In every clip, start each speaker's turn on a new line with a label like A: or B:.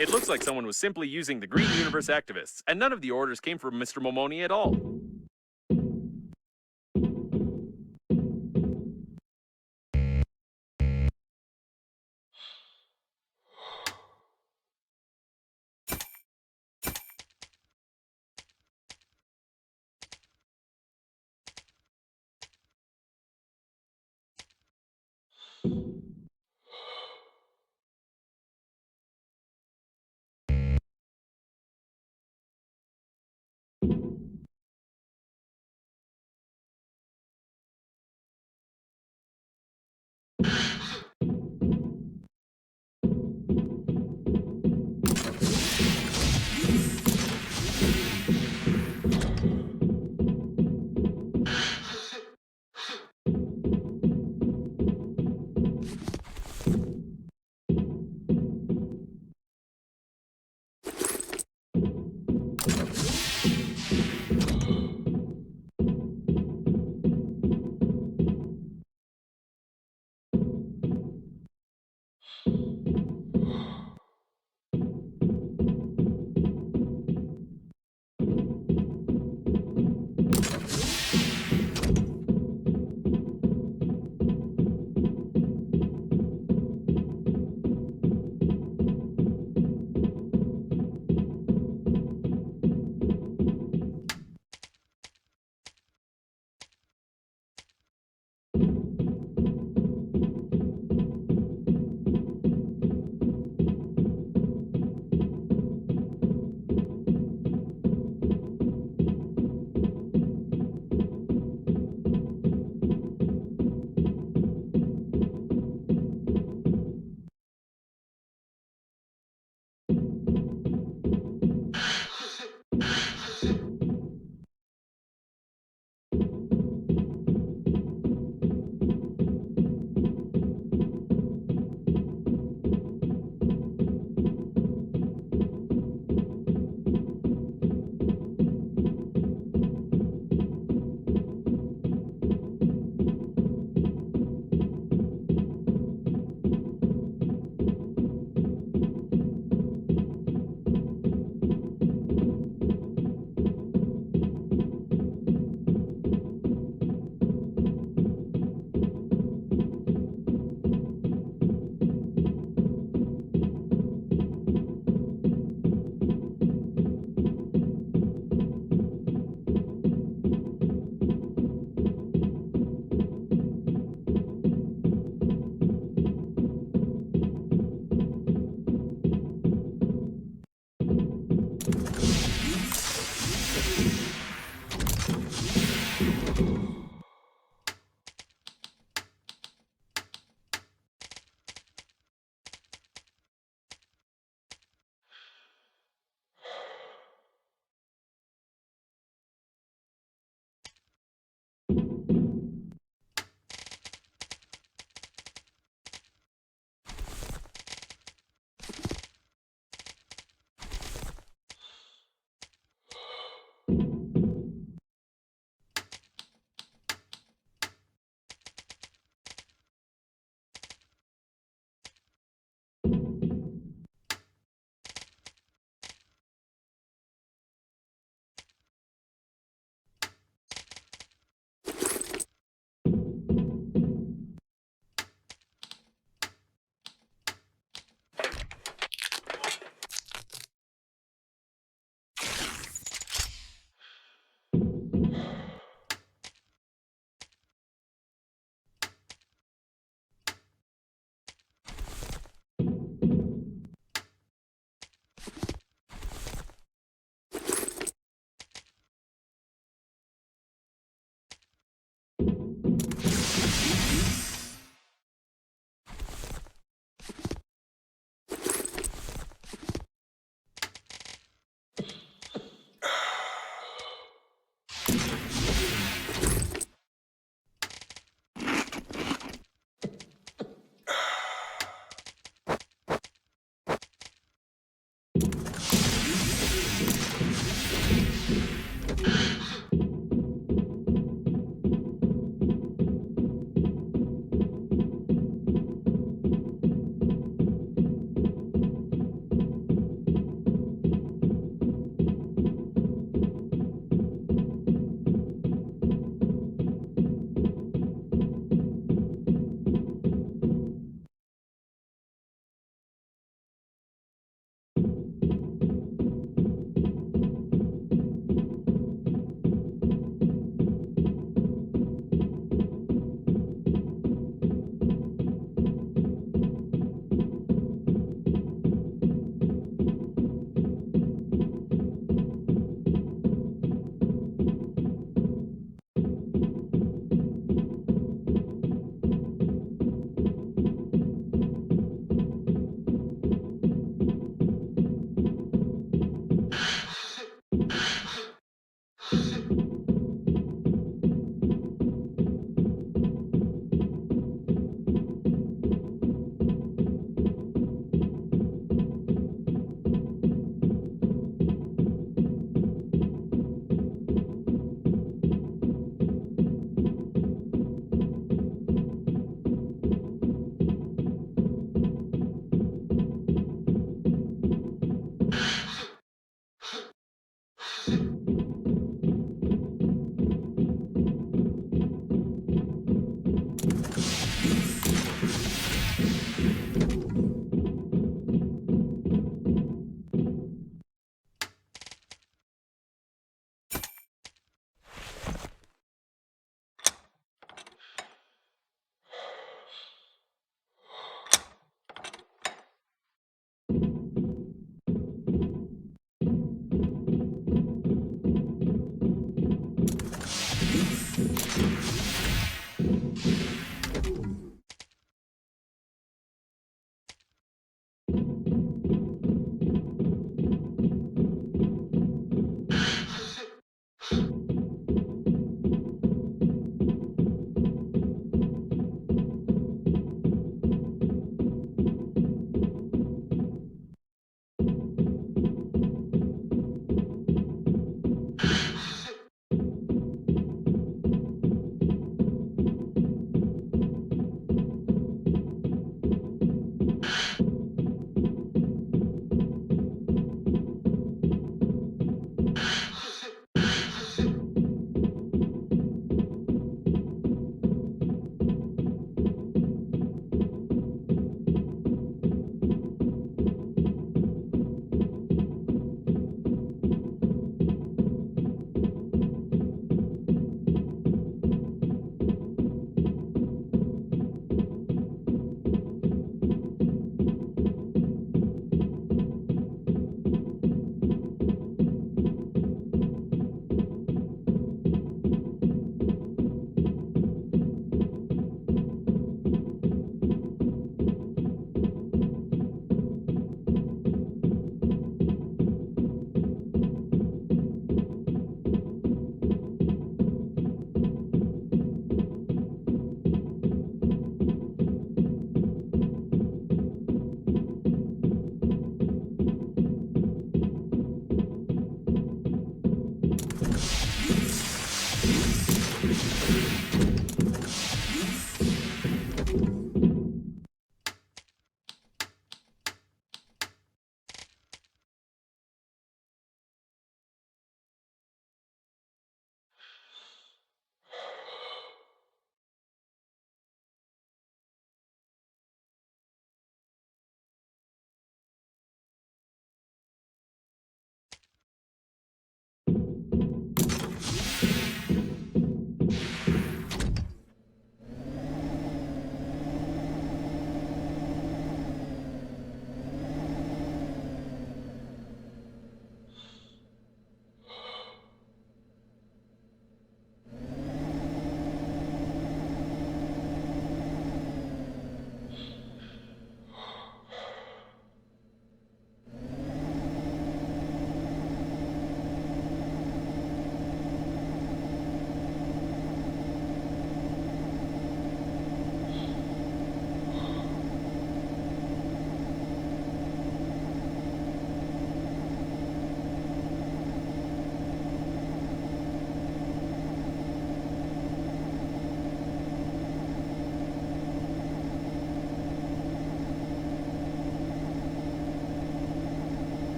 A: It looks like someone was simply using the Green Universe activists, and none of the orders came from Mr. Momoni at all.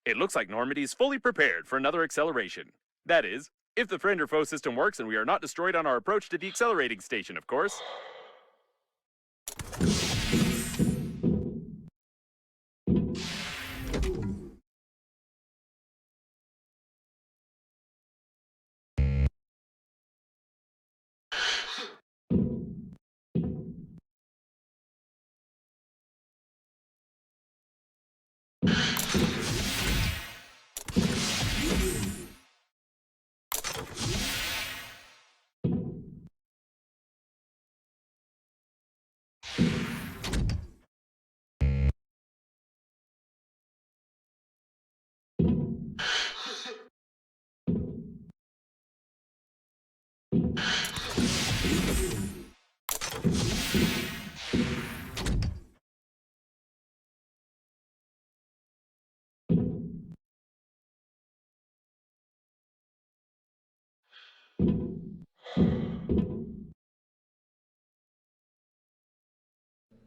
A: It looks like Normandy's fully prepared for another acceleration. That is, if the friend or foe system works and we are not destroyed on our approach to the accelerating station, of course.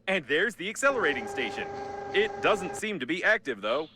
A: And there's the accelerating station. It doesn't seem to be active, though.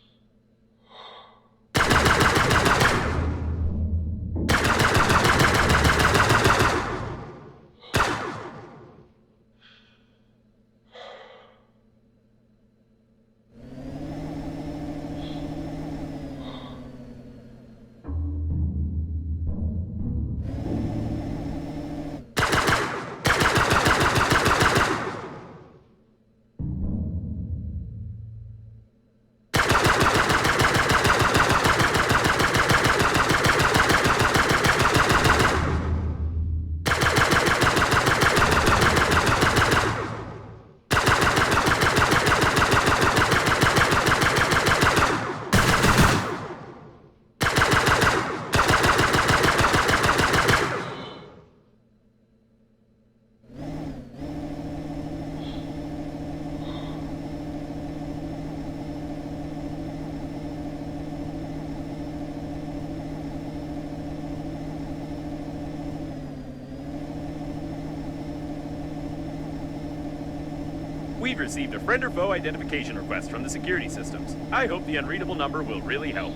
A: We've received a friend or foe identification request from the security systems. I hope the unreadable number will really help.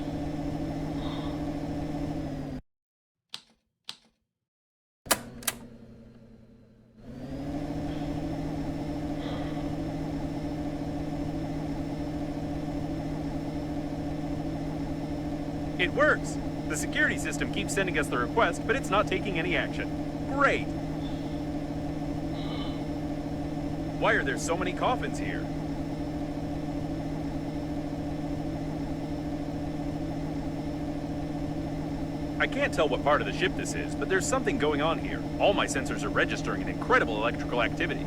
A: It works! The security system keeps sending us the request, but it's not taking any action. Great! Why are there so many coffins here? I can't tell what part of the ship this is, but there's something going on here. All my sensors are registering an incredible electrical activity.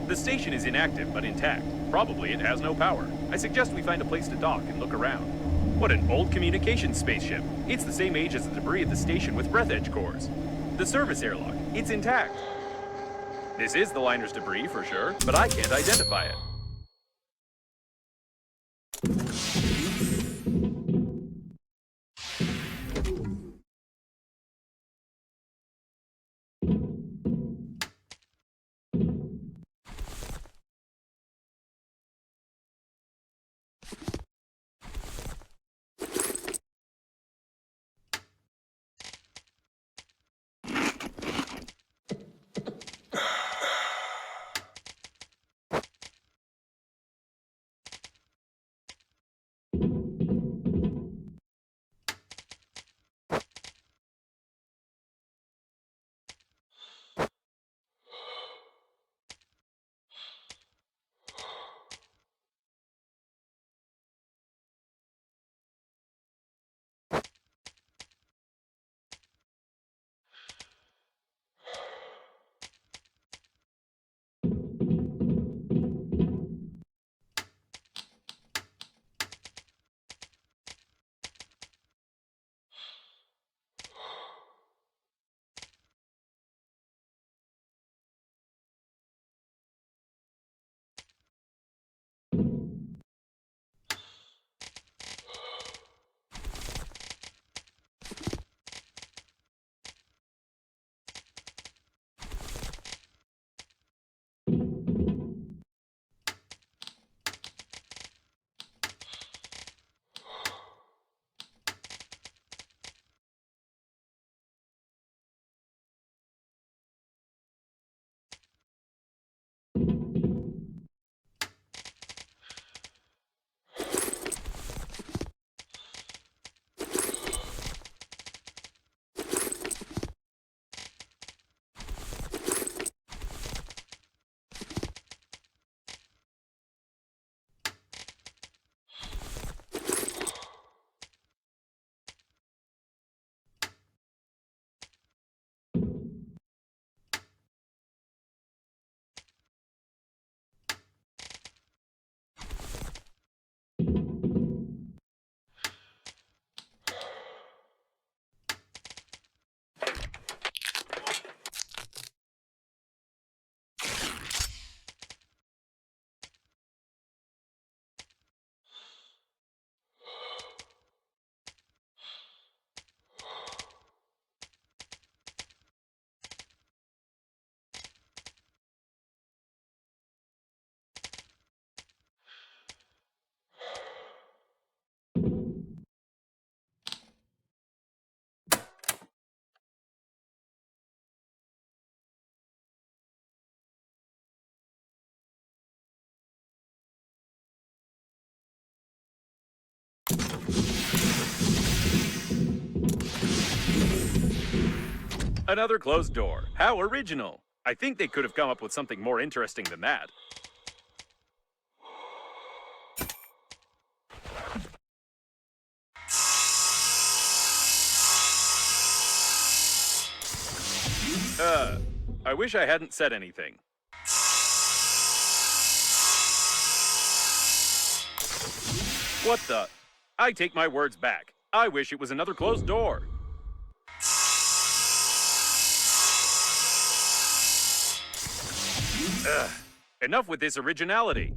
A: The station is inactive but intact. Probably it has no power. I suggest we find a place to dock and look around. What an old communications spaceship. It's the same age as the debris at the station with Breathedge cores. The service airlock, it's intact. This is the liner's debris for sure, but I can't identify it. Another closed door. How original. I think they could have come up with something more interesting than that. I wish I hadn't said anything. What the? I take my words back. I wish it was another closed door. Ugh. Enough with this originality.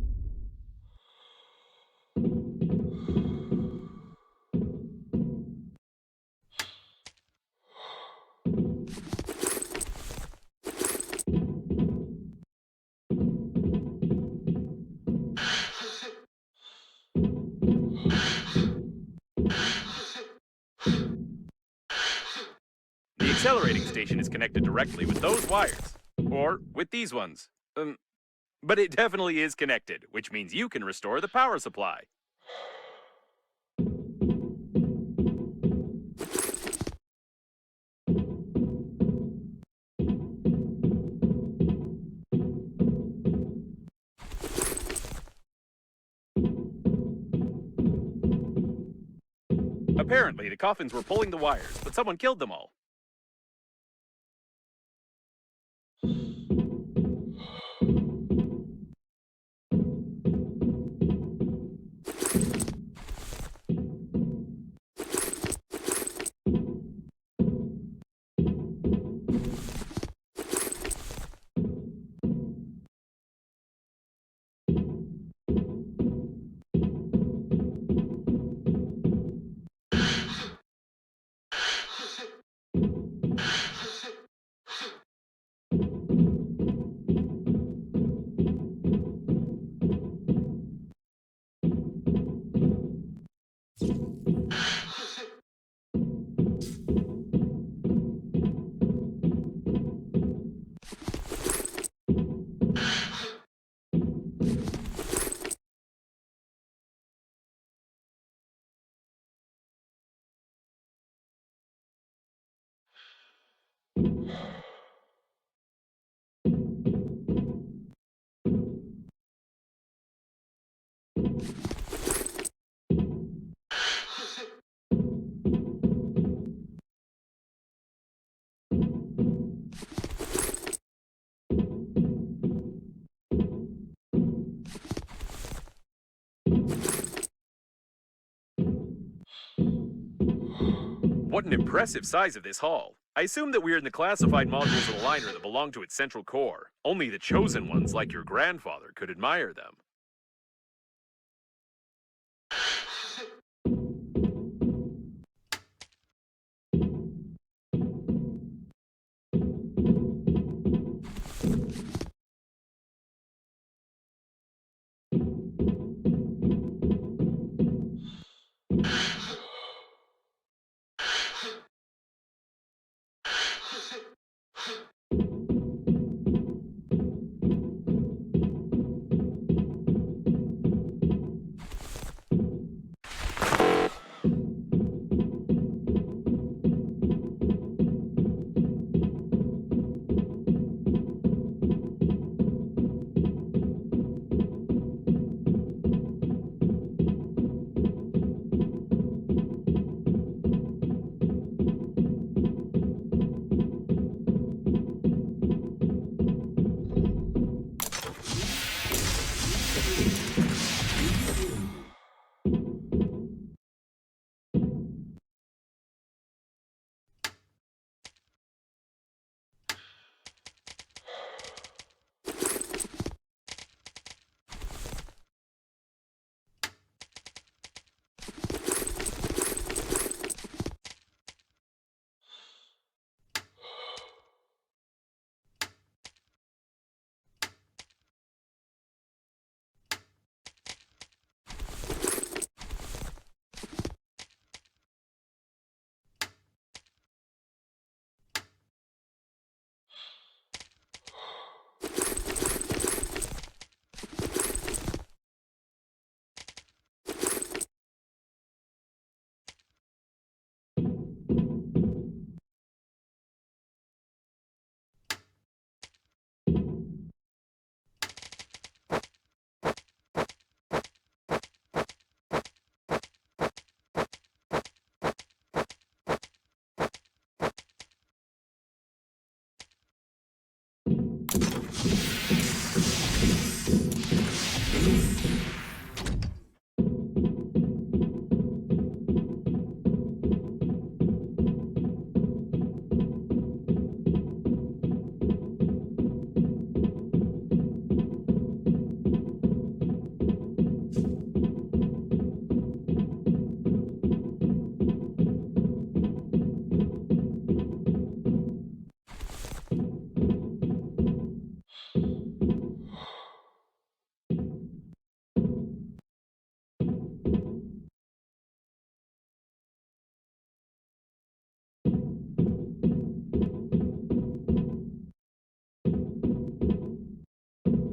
A: The accelerating station is connected directly with those wires. Or with these ones. But it definitely is connected, which means you can restore the power supply. Apparently, the coffins were pulling the wires, but someone killed them all. What an impressive size of this hall. I assume that we're in the classified modules of the liner that belong to its central core. Only the chosen ones, like your grandfather, could admire them.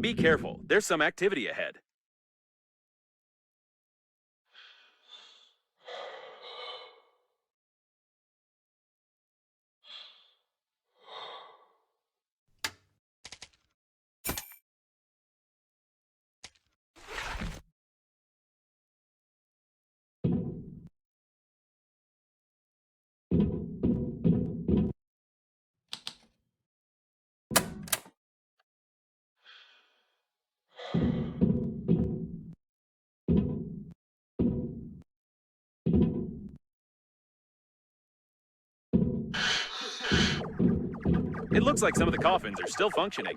A: Be careful, there's some activity ahead. It looks like some of the coffins are still functioning.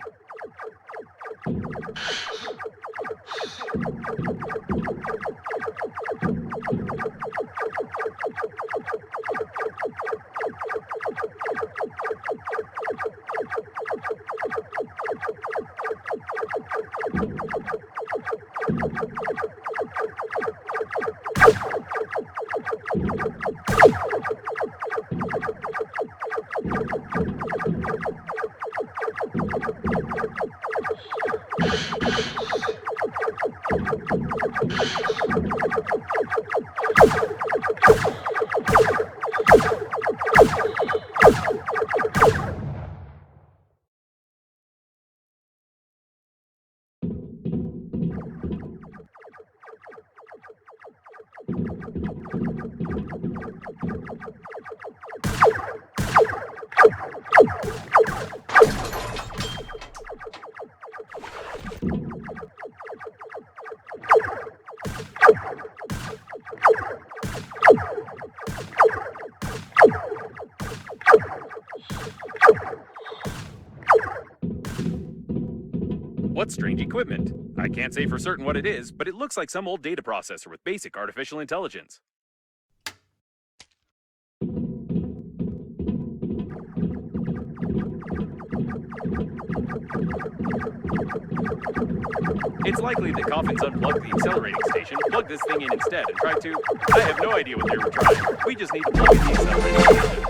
A: What strange equipment? I can't say for certain what it is, but it looks like some old data processor with basic artificial intelligence. It's likely that coffins unplugged the accelerating station, plugged this thing in instead, and tried to... I have no idea what they were trying. We just need to plug in the accelerating station.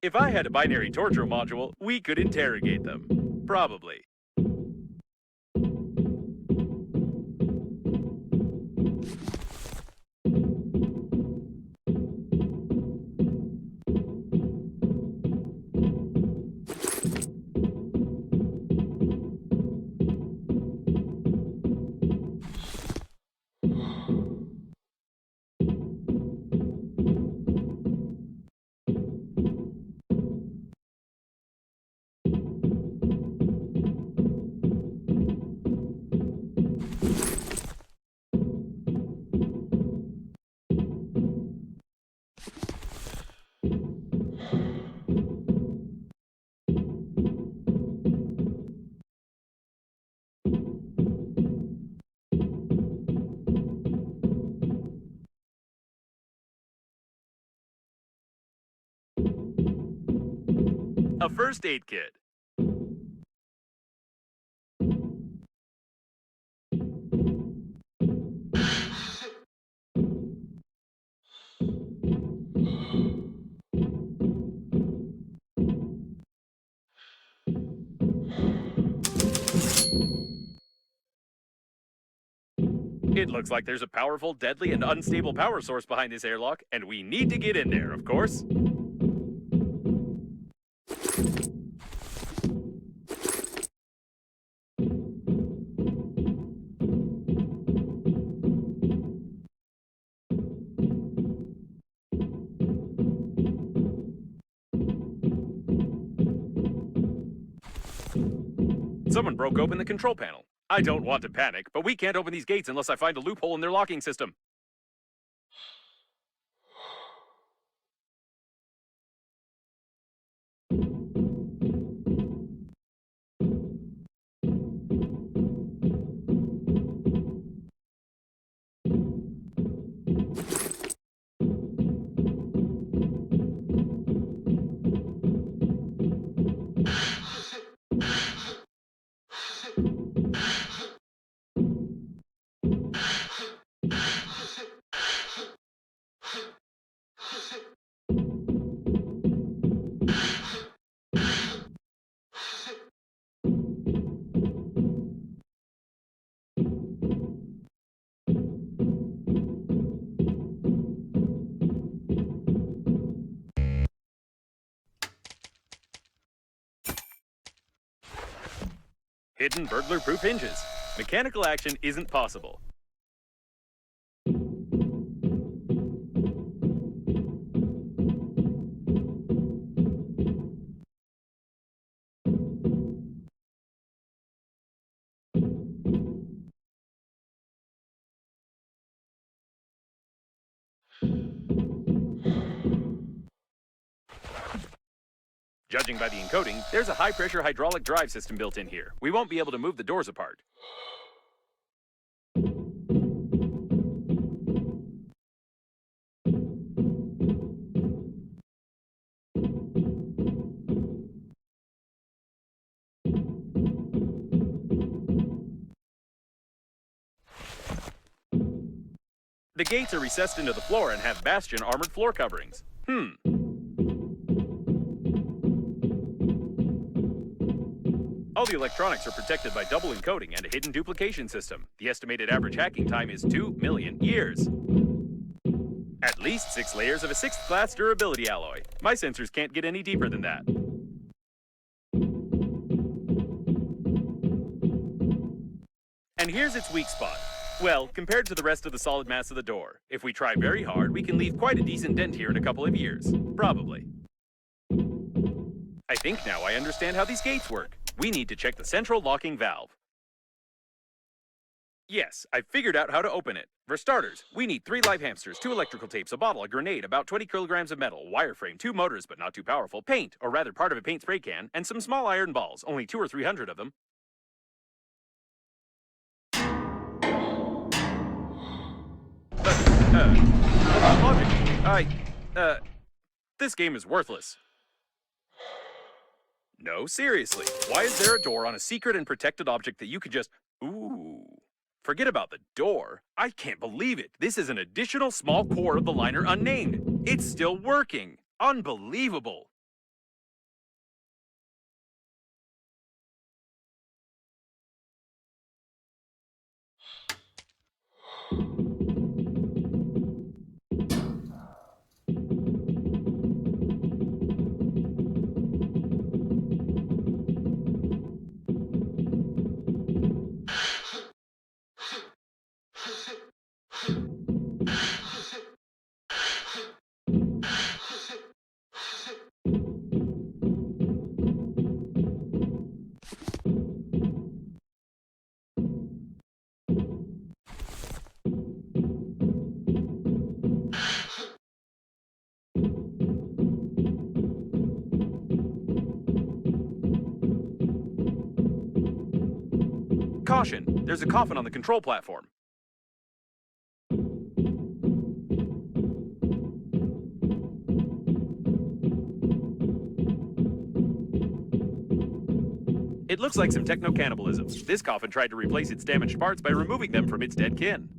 A: If I had a binary torture module, we could interrogate them. Probably. A first aid kit. It looks like there's a powerful, deadly, and unstable power source behind this airlock, and we need to get in there, of course. Someone broke open the control panel. I don't want to panic, but we can't open these gates unless I find a loophole in their locking system. Hidden burglar-proof hinges. Mechanical action isn't possible. Judging by the encoding, there's a high-pressure hydraulic drive system built in here. We won't be able to move the doors apart. The gates are recessed into the floor and have bastion armored floor coverings. All the electronics are protected by double encoding and a hidden duplication system. The estimated average hacking time is 2 million years. At least 6 layers of a 6th class durability alloy. My sensors can't get any deeper than that. And here's its weak spot. Well, compared to the rest of the solid mass of the door, if we try very hard, we can leave quite a decent dent here in a couple of years. Probably. I think now I understand how these gates work. We need to check the central locking valve. Yes, I've figured out how to open it. For starters, we need 3 live hamsters, 2 electrical tapes, a bottle, a grenade, about 20 kilograms of metal, wireframe, 2 motors but not too powerful, paint, or rather part of a paint spray can, and some small iron balls, only 200 or 300 of them. Logic. This game is worthless. No, seriously. Why is there a door on a secret and protected object that you could just... Ooh. Forget about the door. I can't believe it. This is an additional small core of the liner unnamed. It's still working. Unbelievable. Caution, there's a coffin on the control platform. It looks like some techno-cannibalism. This coffin tried to replace its damaged parts by removing them from its dead kin.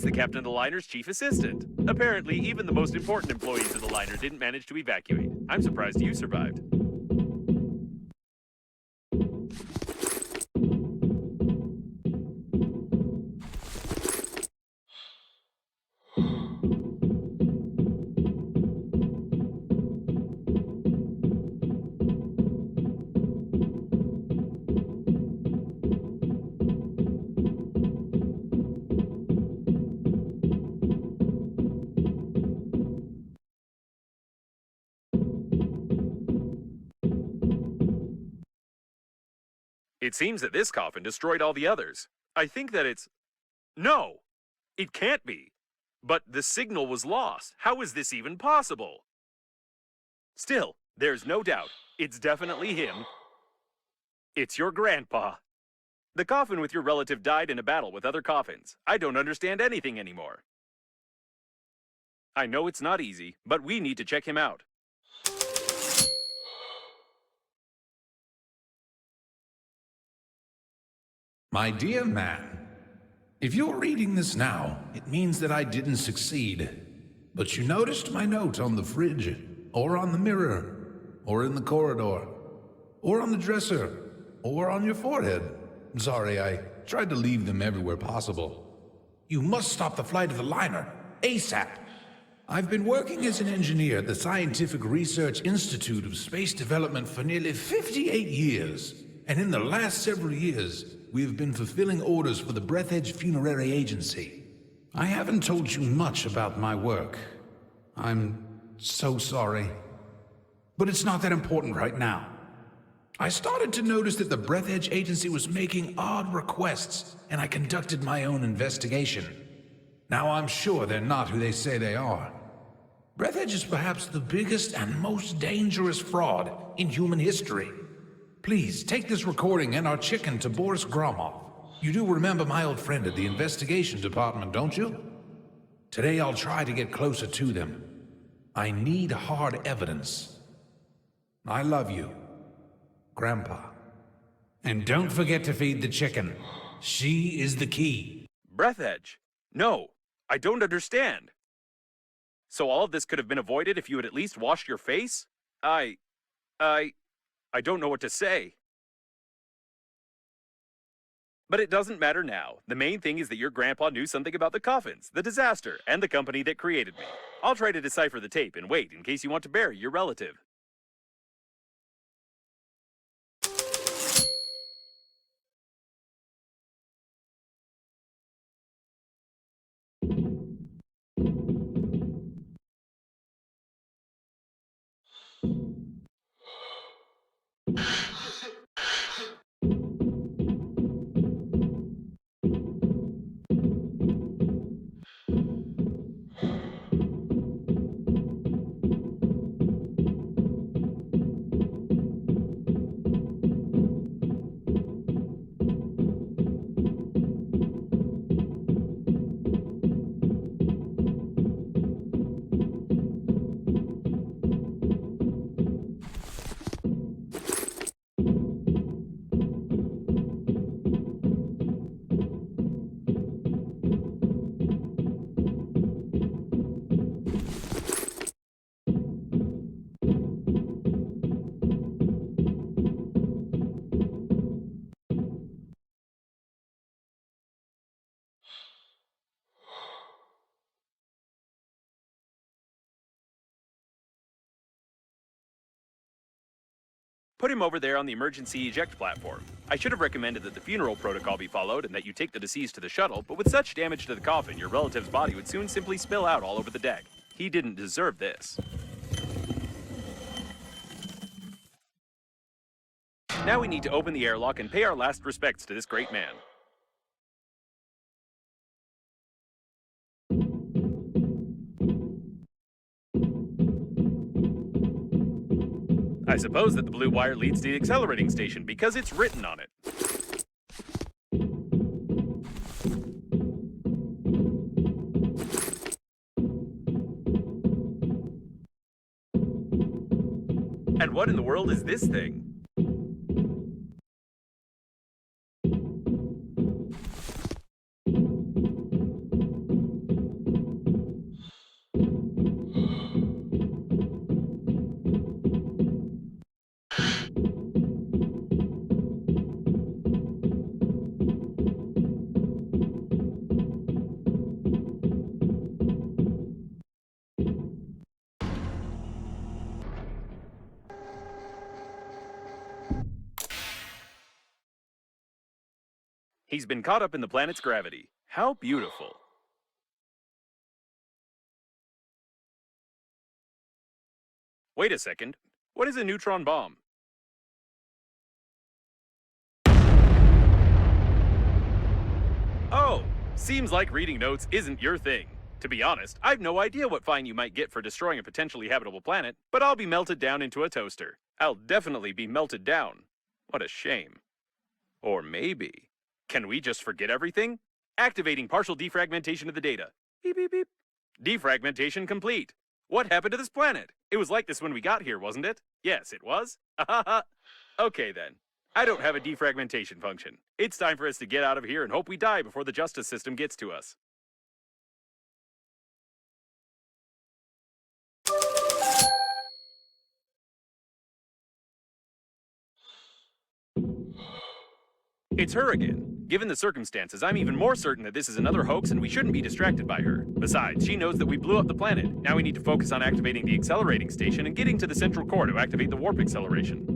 A: It's the captain of the liner's chief assistant. Apparently, even the most important employees of the liner didn't manage to evacuate. I'm surprised you survived. It seems that this coffin destroyed all the others. I think that it's... No! It can't be. But the signal was lost. How is this even possible? Still, there's no doubt. It's definitely him. It's your grandpa. The coffin with your relative died in a battle with other coffins. I don't understand anything anymore. I know it's not easy, but we need to check him out.
B: My dear man, if you're reading this now, it means that I didn't succeed. But you noticed my note on the fridge, or on the mirror, or in the corridor, or on the dresser, or on your forehead. Sorry, I tried to leave them everywhere possible. You must stop the flight of the liner, ASAP. I've been working as an engineer at the Scientific Research Institute of Space Development for nearly 58 years. And in the last several years, we have been fulfilling orders for the Breathedge Funerary Agency. I haven't told you much about my work. I'm so sorry. But it's not that important right now. I started to notice that the Breathedge Agency was making odd requests, and I conducted my own investigation. Now I'm sure they're not who they say they are. Breathedge is perhaps the biggest and most dangerous fraud in human history. Please, take this recording and our chicken to Boris Gromov. You do remember my old friend at the investigation department, don't you? Today I'll try to get closer to them. I need hard evidence. I love you, Grandpa.
C: And don't forget to feed the chicken. She is the key.
A: Breathedge. No, I don't understand. So all of this could have been avoided if you had at least washed your face? I don't know what to say. But it doesn't matter now. The main thing is that your grandpa knew something about the coffins, the disaster, and the company that created me. I'll try to decipher the tape and wait in case you want to bury your relative. Put him over there on the emergency eject platform. I should have recommended that the funeral protocol be followed and that you take the deceased to the shuttle, but with such damage to the coffin, your relative's body would soon simply spill out all over the deck. He didn't deserve this. Now we need to open the airlock and pay our last respects to this great man. I suppose that the blue wire leads to the accelerating station because it's written on it. And what in the world is this thing? He's been caught up in the planet's gravity. How beautiful. Wait a second. What is a neutron bomb? Oh, seems like reading notes isn't your thing. To be honest, I've no idea what fine you might get for destroying a potentially habitable planet, but I'll be melted down into a toaster. I'll definitely be melted down. What a shame. Or maybe... Can we just forget everything? Activating partial defragmentation of the data. Beep, beep, beep. Defragmentation complete. What happened to this planet? It was like this when we got here, wasn't it? Yes, it was. Okay then. I don't have a defragmentation function. It's time for us to get out of here and hope we die before the justice system gets to us. It's her again. Given the circumstances, I'm even more certain that this is another hoax and we shouldn't be distracted by her. Besides, she knows that we blew up the planet. Now we need to focus on activating the accelerating station and getting to the central core to activate the warp acceleration.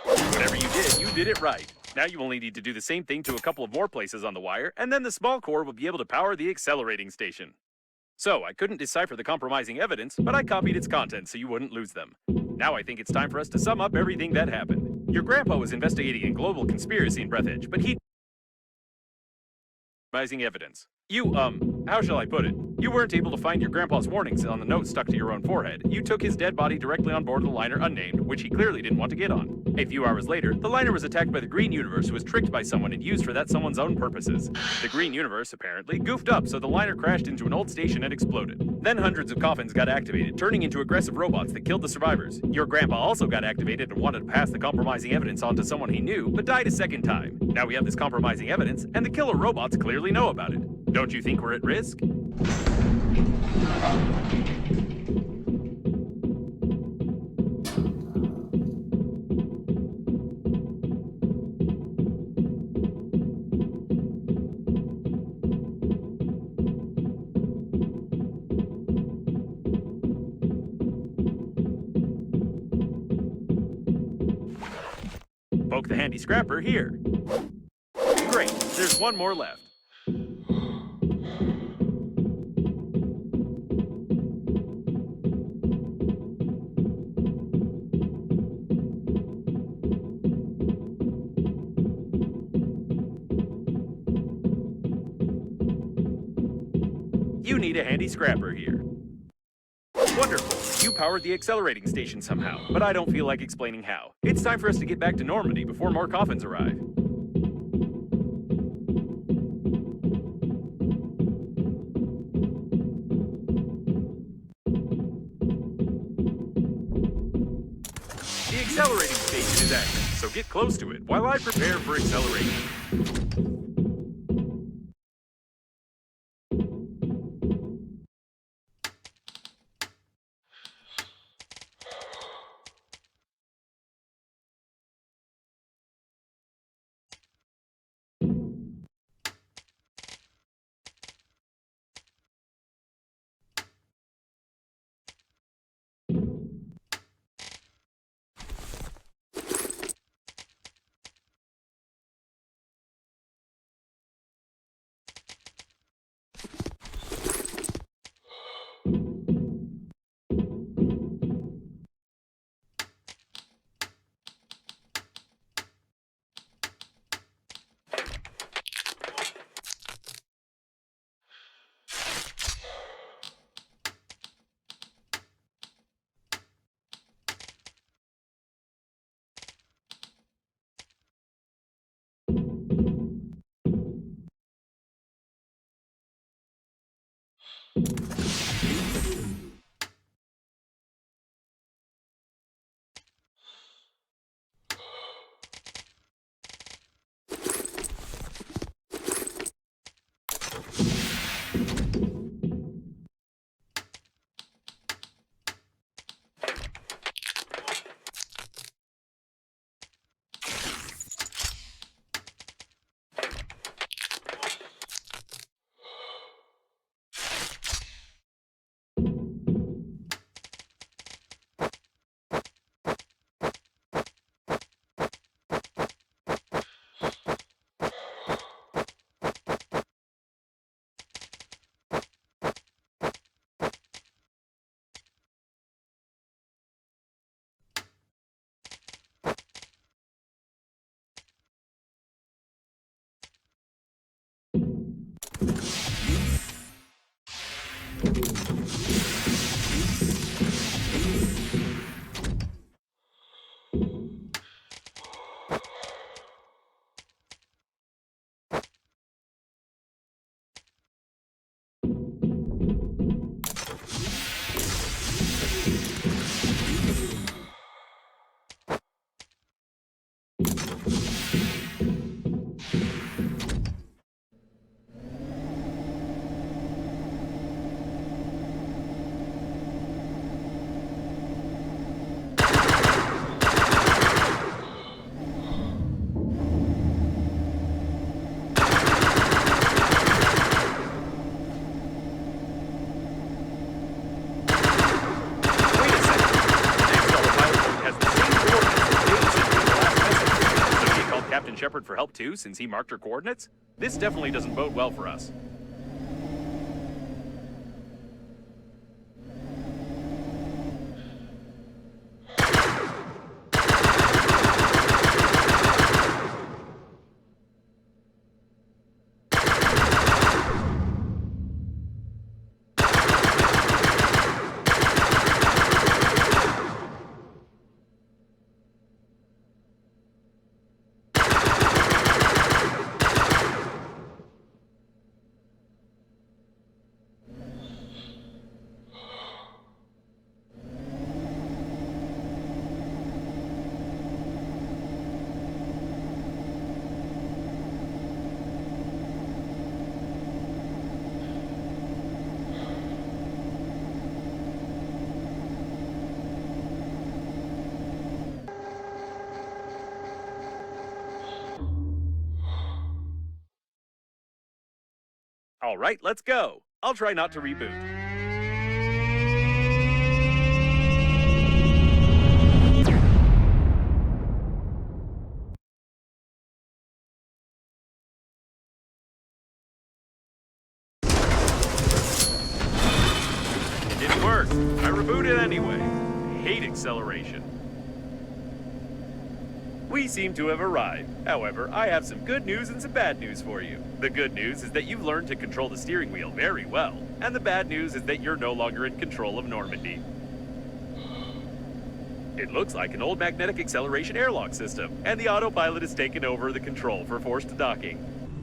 A: Whatever you did it right. Now you only need to do the same thing to a couple of more places on the wire, and then the small core will be able to power the accelerating station. So, I couldn't decipher the compromising evidence, but I copied its contents so you wouldn't lose them. Now I think it's time for us to sum up everything that happened. Your grandpa was investigating a global conspiracy in Breathedge, but he... compromising evidence. You, How shall I put it? You weren't able to find your grandpa's warnings on the note stuck to your own forehead. You took his dead body directly on board the liner unnamed, which he clearly didn't want to get on. A few hours later, the liner was attacked by the Green Universe, who was tricked by someone and used for that someone's own purposes. The Green Universe, apparently, goofed up, so the liner crashed into an old station and exploded. Then hundreds of coffins got activated, turning into aggressive robots that killed the survivors. Your grandpa also got activated and wanted to pass the compromising evidence on to someone he knew, but died a second time. Now we have this compromising evidence, and the killer robots clearly know about it. Don't you think we're at risk? Poke the handy scrapper here. Great, there's one more left. You need a handy scrapper here. Wonderful. You powered the accelerating station somehow, but I don't feel like explaining how. It's time for us to get back to Normandy before more coffins arrive. The accelerating station is active, so get close to it while I prepare for acceleration. Shepard for help too, since he marked her coordinates? This definitely doesn't bode well for us. All right, let's go. I'll try not to reboot. Didn't work. I rebooted anyway. Hate acceleration. We seem to have arrived. However, I have some good news and some bad news for you. The good news is that you've learned to control the steering wheel very well. And the bad news is that you're no longer in control of Normandy. It looks like an old magnetic acceleration airlock system, and the autopilot has taken over the control for forced docking.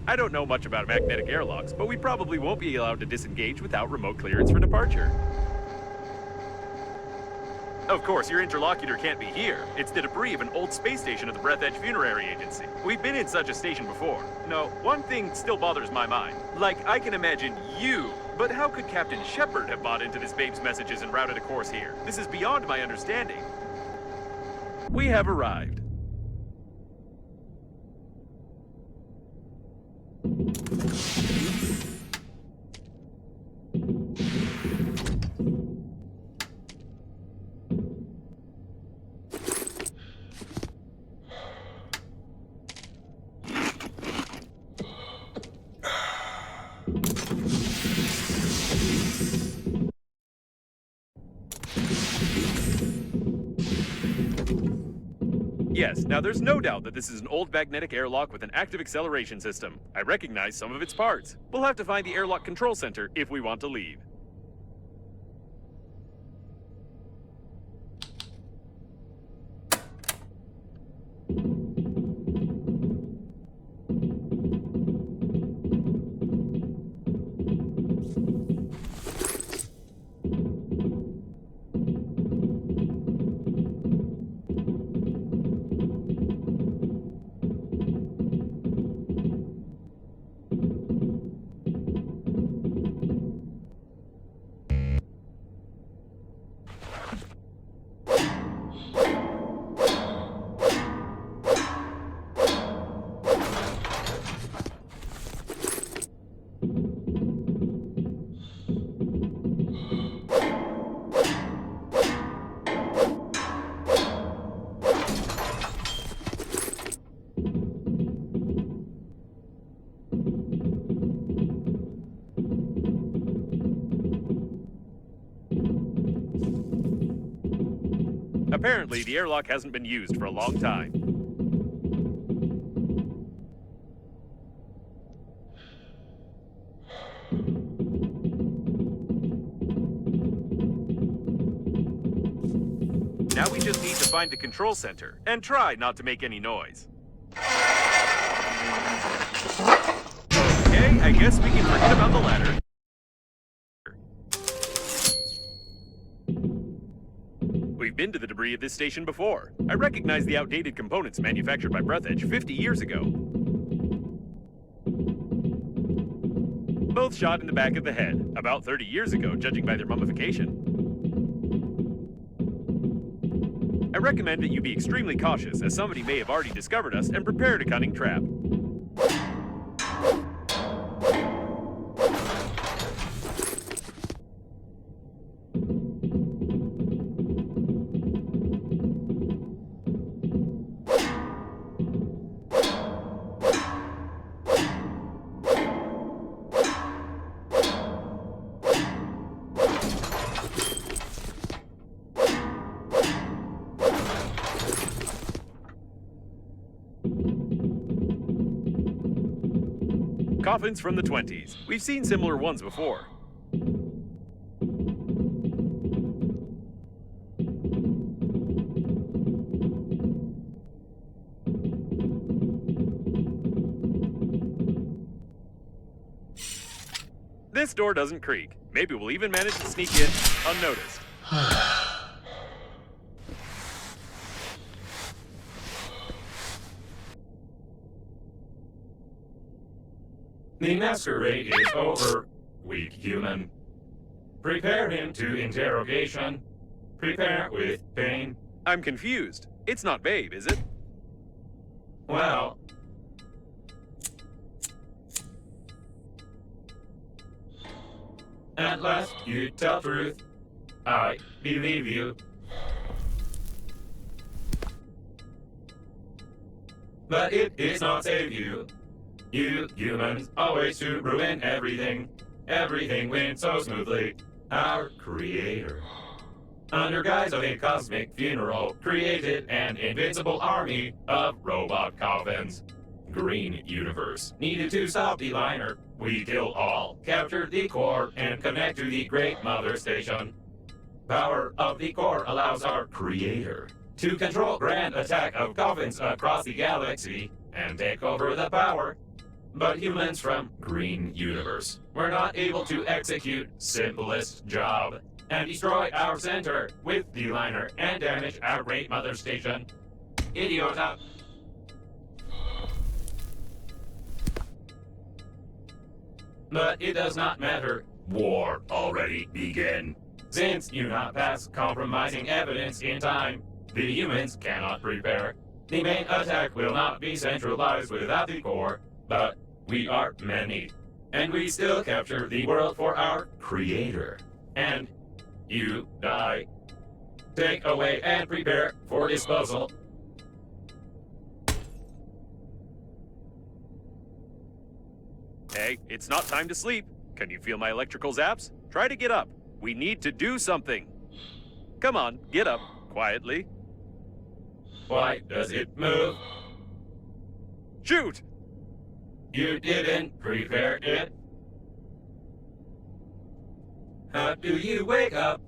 A: I don't know much about magnetic airlocks, but we probably won't be allowed to disengage without remote clearance for departure. Of course, your interlocutor can't be here. It's the debris of an old space station of the Breathedge Funerary Agency. We've been in such a station before. No, one thing still bothers my mind. Like, I can imagine you, but how could Captain Shepard have bought into this babe's messages and routed a course here? This is beyond my understanding. We have arrived. Yes, now there's no doubt that this is an old magnetic airlock with an active acceleration system. I recognize some of its parts. We'll have to find the airlock control center if we want to leave. Apparently, the airlock hasn't been used for a long time. Now we just need to find the control center and try not to make any noise. Okay, I guess we can forget about the ladder. We've been to the debris of this station before. I recognize the outdated components manufactured by Breathedge 50 years ago. Both shot in the back of the head, about 30 years ago, judging by their mummification. I recommend that you be extremely cautious, as somebody may have already discovered us and prepared a cunning trap. Coffins from the 20s. We've seen similar ones before. This door doesn't creak. Maybe we'll even manage to sneak in unnoticed.
D: The masquerade is over, weak human. Prepare him to interrogation. Prepare with pain.
A: I'm confused. It's not Babe, is it?
D: Well, Unless you tell truth, I believe you. But it is not save you. You humans always to ruin everything. Everything went so smoothly. Our creator, under guise of a cosmic funeral, created an invincible army of robot coffins. Green Universe needed to stop the liner. We kill all, capture the core, and connect to the Great Mother Station. Power of the core allows our creator to control grand attack of coffins across the galaxy and take over the power. But humans from Green Universe were not able to execute simplest job and destroy our center with the liner and damage our Great Mother Station. Idiota. But it does not matter. War already began. Since you not pass compromising evidence in time, the humans cannot prepare. The main attack will not be centralized without the core, but we are many. And we still capture the world for our creator. And you die. Take away and prepare for disposal.
A: Hey, it's not time to sleep. Can you feel my electrical zaps? Try to get up. We need to do something. Come on, get up, quietly.
D: Why does it move?
A: Shoot!
D: You didn't prepare it. How do you wake up?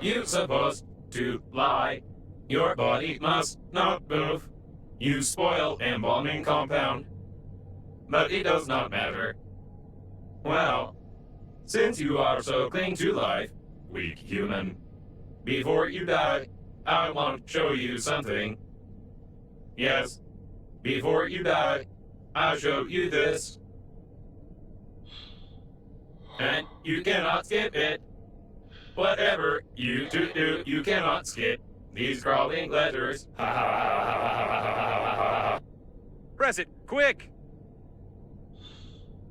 D: You supposed to lie. Your body must not move. You spoil embalming compound. But it does not matter. Well, since you are so cling to life, weak human, before you die, I want to show you something. Yes, before you die, I'll show you this. And you cannot skip it. Whatever you do, you cannot skip these crawling letters. Ha ha ha ha ha ha ha ha ha.
A: Press it, quick!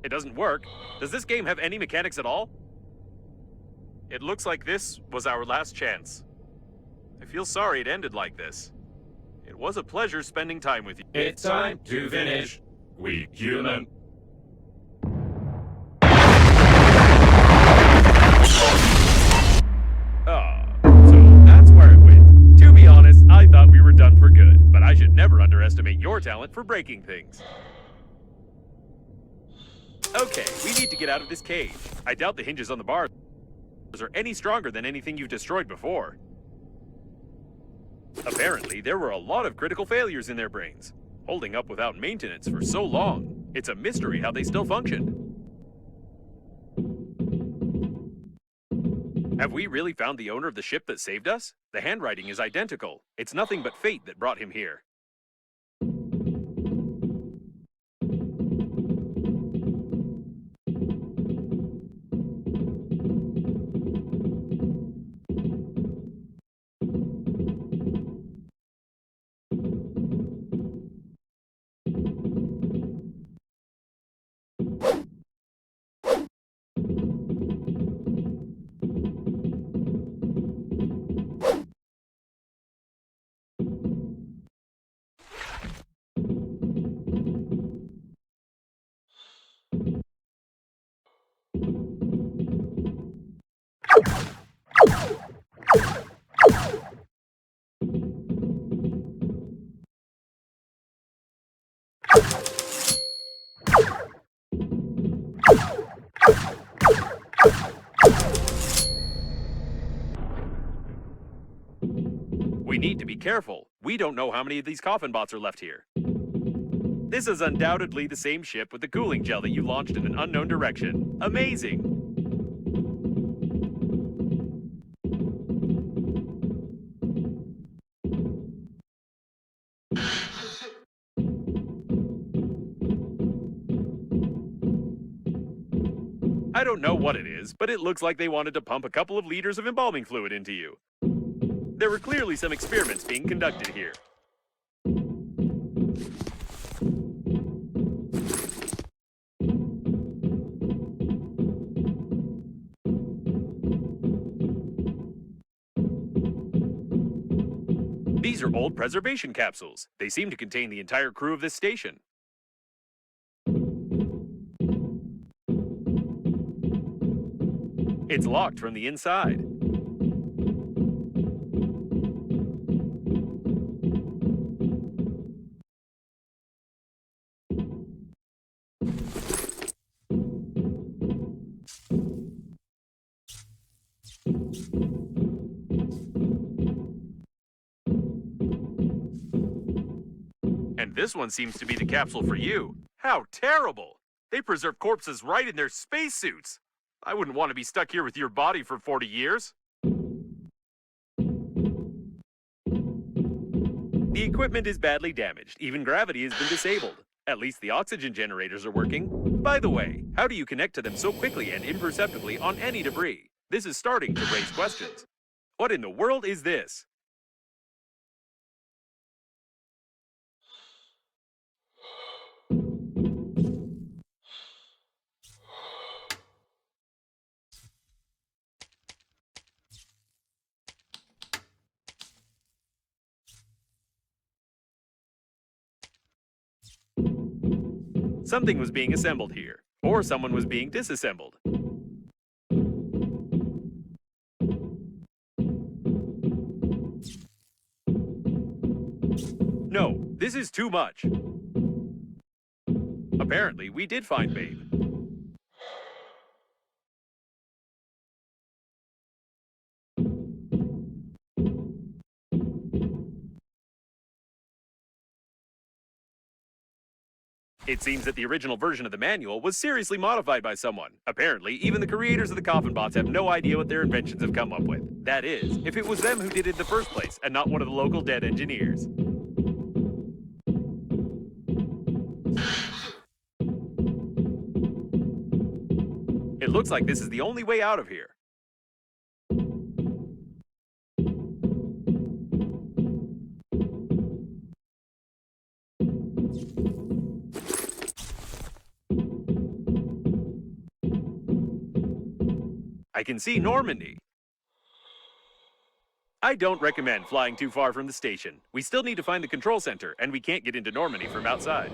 A: It doesn't work. Does this game have any mechanics at all? It looks like this was our last chance. I feel sorry it ended like this. It was a pleasure spending time with you.
D: It's time to finish. We human.
A: So that's where it went. To be honest, I thought we were done for good, but I should never underestimate your talent for breaking things. Okay, we need to get out of this cage. I doubt the hinges on the bars are any stronger than anything you've destroyed before. Apparently, there were a lot of critical failures in their brains, holding up without maintenance for so long. It's a mystery how they still function. Have we really found the owner of the ship that saved us? The handwriting is identical. It's nothing but fate that brought him here. We need to be careful. We don't know how many of these coffin bots are left here. This is undoubtedly the same ship with the cooling gel that you launched in an unknown direction. Amazing! I don't know what it is, but it looks like they wanted to pump a couple of liters of embalming fluid into you. There were clearly some experiments being conducted here. These are old preservation capsules. They seem to contain the entire crew of this station. It's locked from the inside. And this one seems to be the capsule for you. How terrible! They preserve corpses right in their spacesuits. I wouldn't want to be stuck here with your body for 40 years. The equipment is badly damaged. Even gravity has been disabled. At least the oxygen generators are working. By the way, how do you connect to them so quickly and imperceptibly on any debris? This is starting to raise questions. What in the world is this? Something was being assembled here, or someone was being disassembled. No, this is too much. Apparently, we did find Babe. It seems that the original version of the manual was seriously modified by someone. Apparently, even the creators of the coffin bots have no idea what their inventions have come up with. That is, if it was them who did it in the first place, and not one of the local dead engineers. It looks like this is the only way out of here. I can see Normandy. I don't recommend flying too far from the station. We still need to find the control center, and we can't get into Normandy from outside.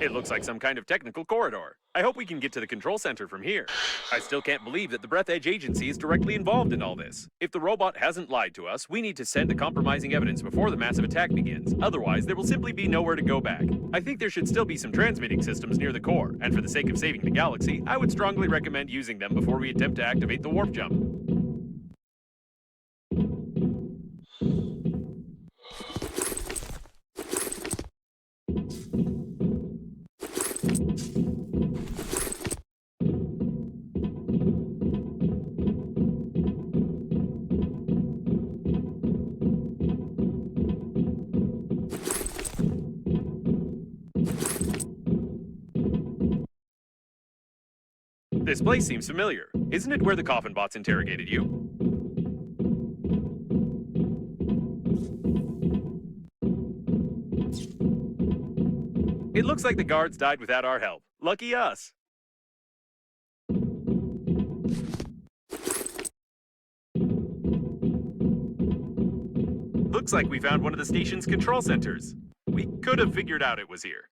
A: It looks like some kind of technical corridor. I hope we can get to the control center from here. I still can't believe that the Breathedge Agency is directly involved in all this. If the robot hasn't lied to us, we need to send the compromising evidence before the massive attack begins. Otherwise, there will simply be nowhere to go back. I think there should still be some transmitting systems near the core, and for the sake of saving the galaxy, I would strongly recommend using them before we attempt to activate the warp jump. This place seems familiar. Isn't it where the coffin bots interrogated you? It looks like the guards died without our help. Lucky us. Looks like we found one of the station's control centers. We could have figured out it was here.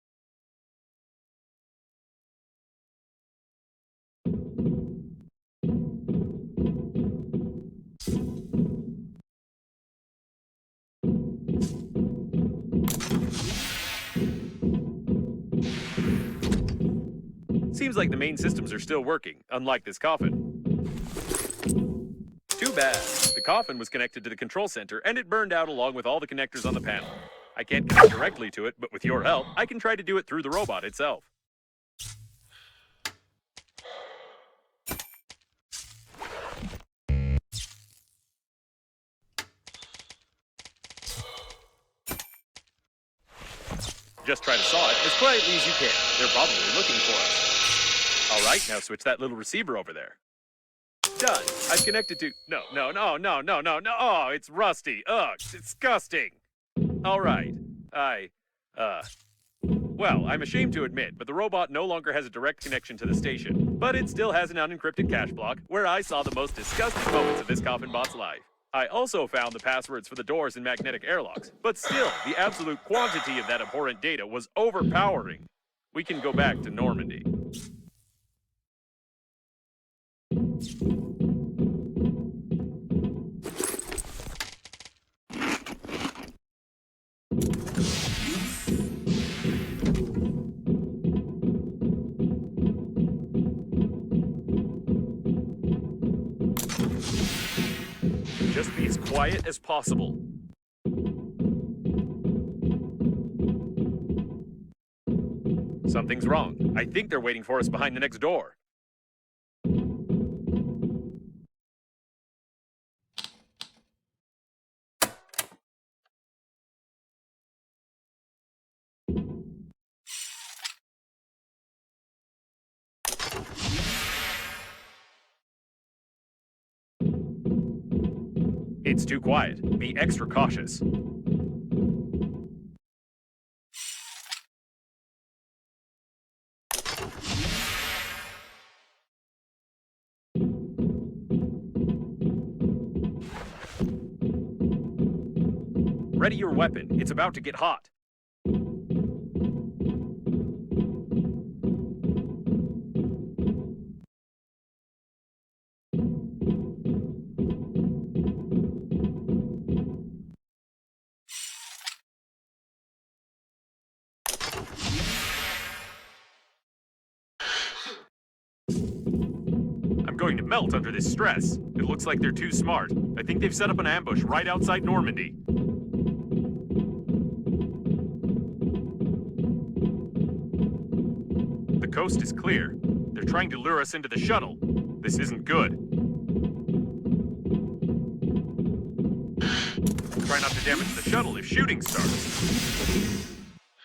A: Seems like the main systems are still working, unlike this coffin. Too bad. The coffin was connected to the control center, and it burned out along with all the connectors on the panel. I can't connect directly to it, but with your help, I can try to do it through the robot itself. Just try to saw it as quietly as you can. They're probably looking for us. All right, now switch that little receiver over there. Done. I've connected to... No. Oh, it's rusty. Ugh, it's disgusting. All right. Well, I'm ashamed to admit, but the robot no longer has a direct connection to the station. But it still has an unencrypted cache block where I saw the most disgusting moments of this coffin bot's life. I also found the passwords for the doors and magnetic airlocks, but still, the absolute quantity of that abhorrent data was overpowering. We can go back to Normandy. Just be as quiet as possible. Something's wrong. I think they're waiting for us behind the next door. It's too quiet. Be extra cautious. Ready your weapon. It's about to get hot. I'm going to melt under this stress. It looks like they're too smart. I think they've set up an ambush right outside Normandy. The coast is clear. They're trying to lure us into the shuttle. This isn't good. Try not to damage the shuttle if shooting starts.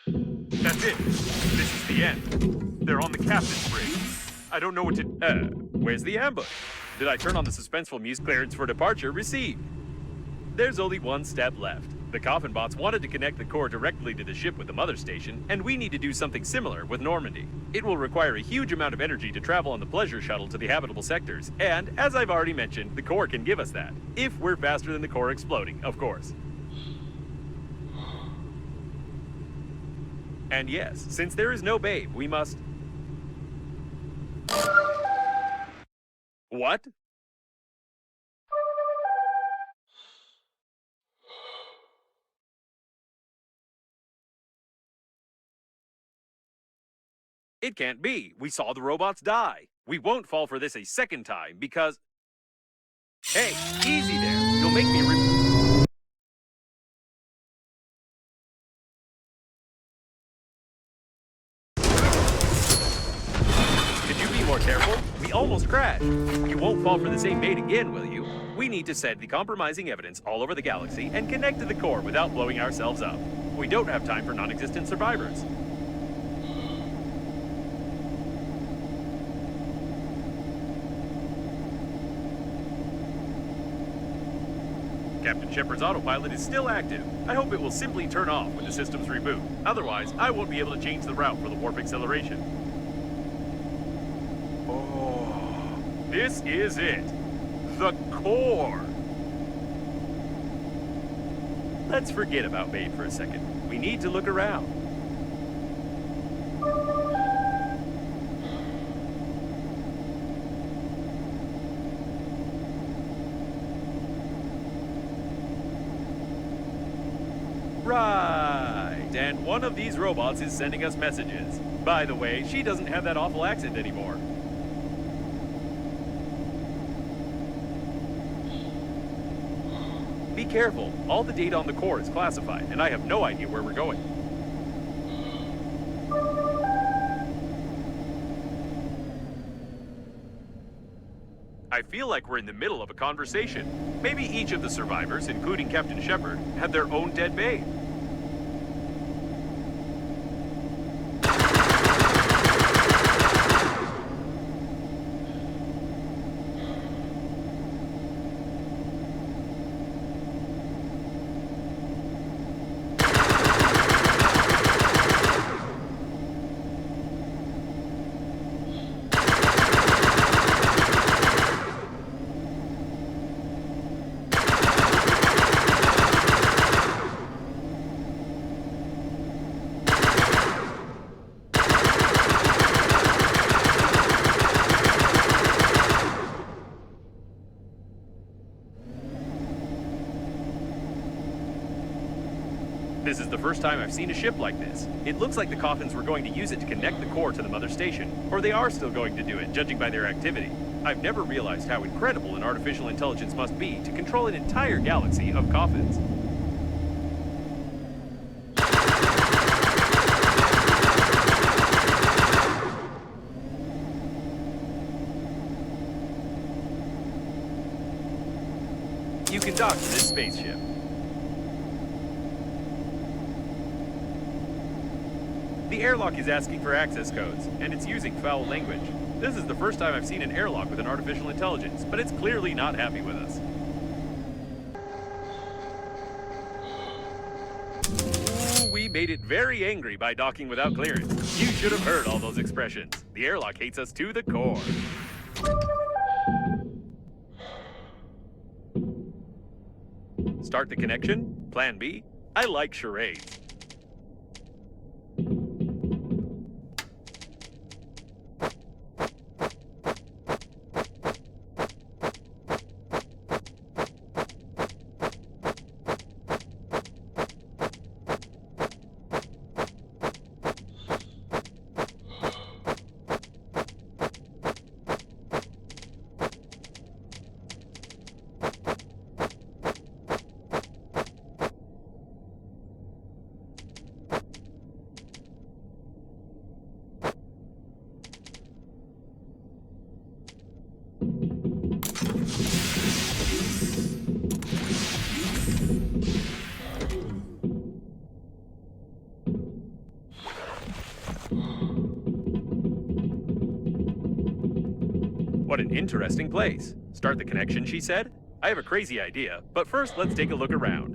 A: That's it. This is the end. They're on the captain's bridge. I don't know what to... where's the ambush? Did I turn on the suspenseful music? Clearance for departure received. There's only one step left. The coffin bots wanted to connect the core directly to the ship with the mother station, and we need to do something similar with Normandy. It will require a huge amount of energy to travel on the pleasure shuttle to the habitable sectors, and, as I've already mentioned, the core can give us that. If we're faster than the core exploding, of course. And yes, since there is no babe, we must... What? It can't be. We saw the robots die. We won't fall for this a second time because... Hey, easy there. You'll make me Could you be more careful? We almost crashed. You won't fall for the same bait again, will you? We need to send the compromising evidence all over the galaxy and connect to the core without blowing ourselves up. We don't have time for non-existent survivors. Captain Shepard's autopilot is still active. I hope it will simply turn off when the systems reboot. Otherwise, I won't be able to change the route for the warp acceleration. Oh, this is it. The core. Let's forget about Babe for a second. We need to look around. Right, and one of these robots is sending us messages. By the way, she doesn't have that awful accent anymore. Be careful, all the data on the core is classified, and I have no idea where we're going. I feel like we're in the middle of a conversation. Maybe each of the survivors, including Captain Shepard, have their own dead babe. This is the first time I've seen a ship like this. It looks like the coffins were going to use it to connect the core to the mother station, or they are still going to do it, judging by their activity. I've never realized how incredible an artificial intelligence must be to control an entire galaxy of coffins. You can dock to this spaceship. The airlock is asking for access codes, and it's using foul language. This is the first time I've seen an airlock with an artificial intelligence, but it's clearly not happy with us. Ooh, we made it very angry by docking without clearance. You should have heard all those expressions. The airlock hates us to the core. Start the connection? Plan B? I like charades. What an interesting place. Start the connection, she said. I have a crazy idea, but first let's take a look around.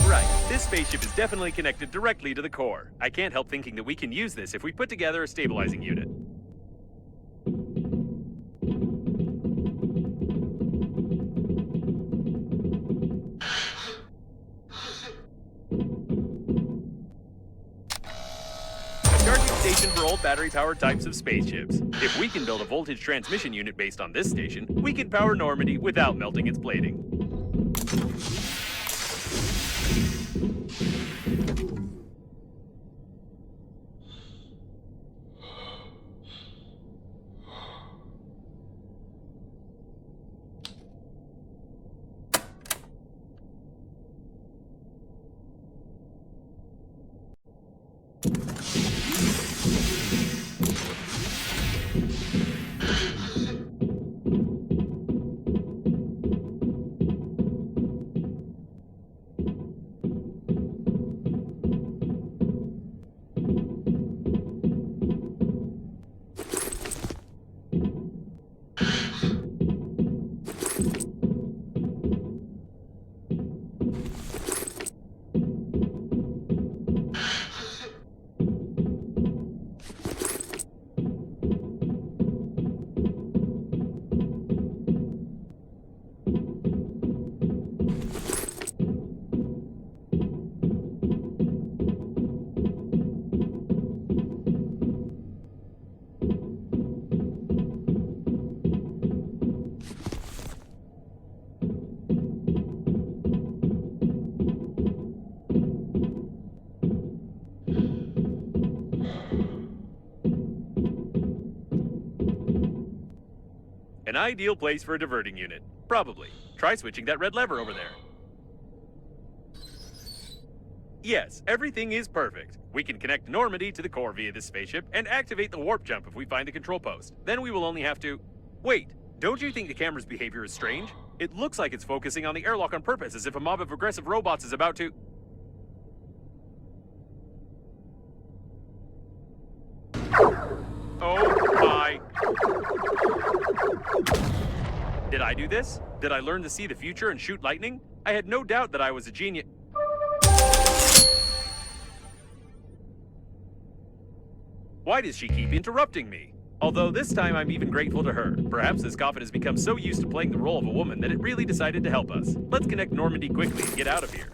A: Right, this spaceship is definitely connected directly to the core. I can't help thinking that we can use this if we put together a stabilizing unit. station for old battery-powered types of spaceships. If we can build a voltage transmission unit based on this station, we can power Normandy without melting its plating. An ideal place for a diverting unit. Probably. Try switching that red lever over there. Yes, everything is perfect. We can connect Normandy to the core via this spaceship and activate the warp jump if we find the control post. Then we will only have to... Wait, don't you think the camera's behavior is strange? It looks like it's focusing on the airlock on purpose, as if a mob of aggressive robots is about to... Oh my... Did I do this? Did I learn to see the future and shoot lightning? I had no doubt that I was a genius. Why does she keep interrupting me? Although this time I'm even grateful to her. Perhaps this coffin has become so used to playing the role of a woman that it really decided to help us. Let's connect Normandy quickly and get out of here.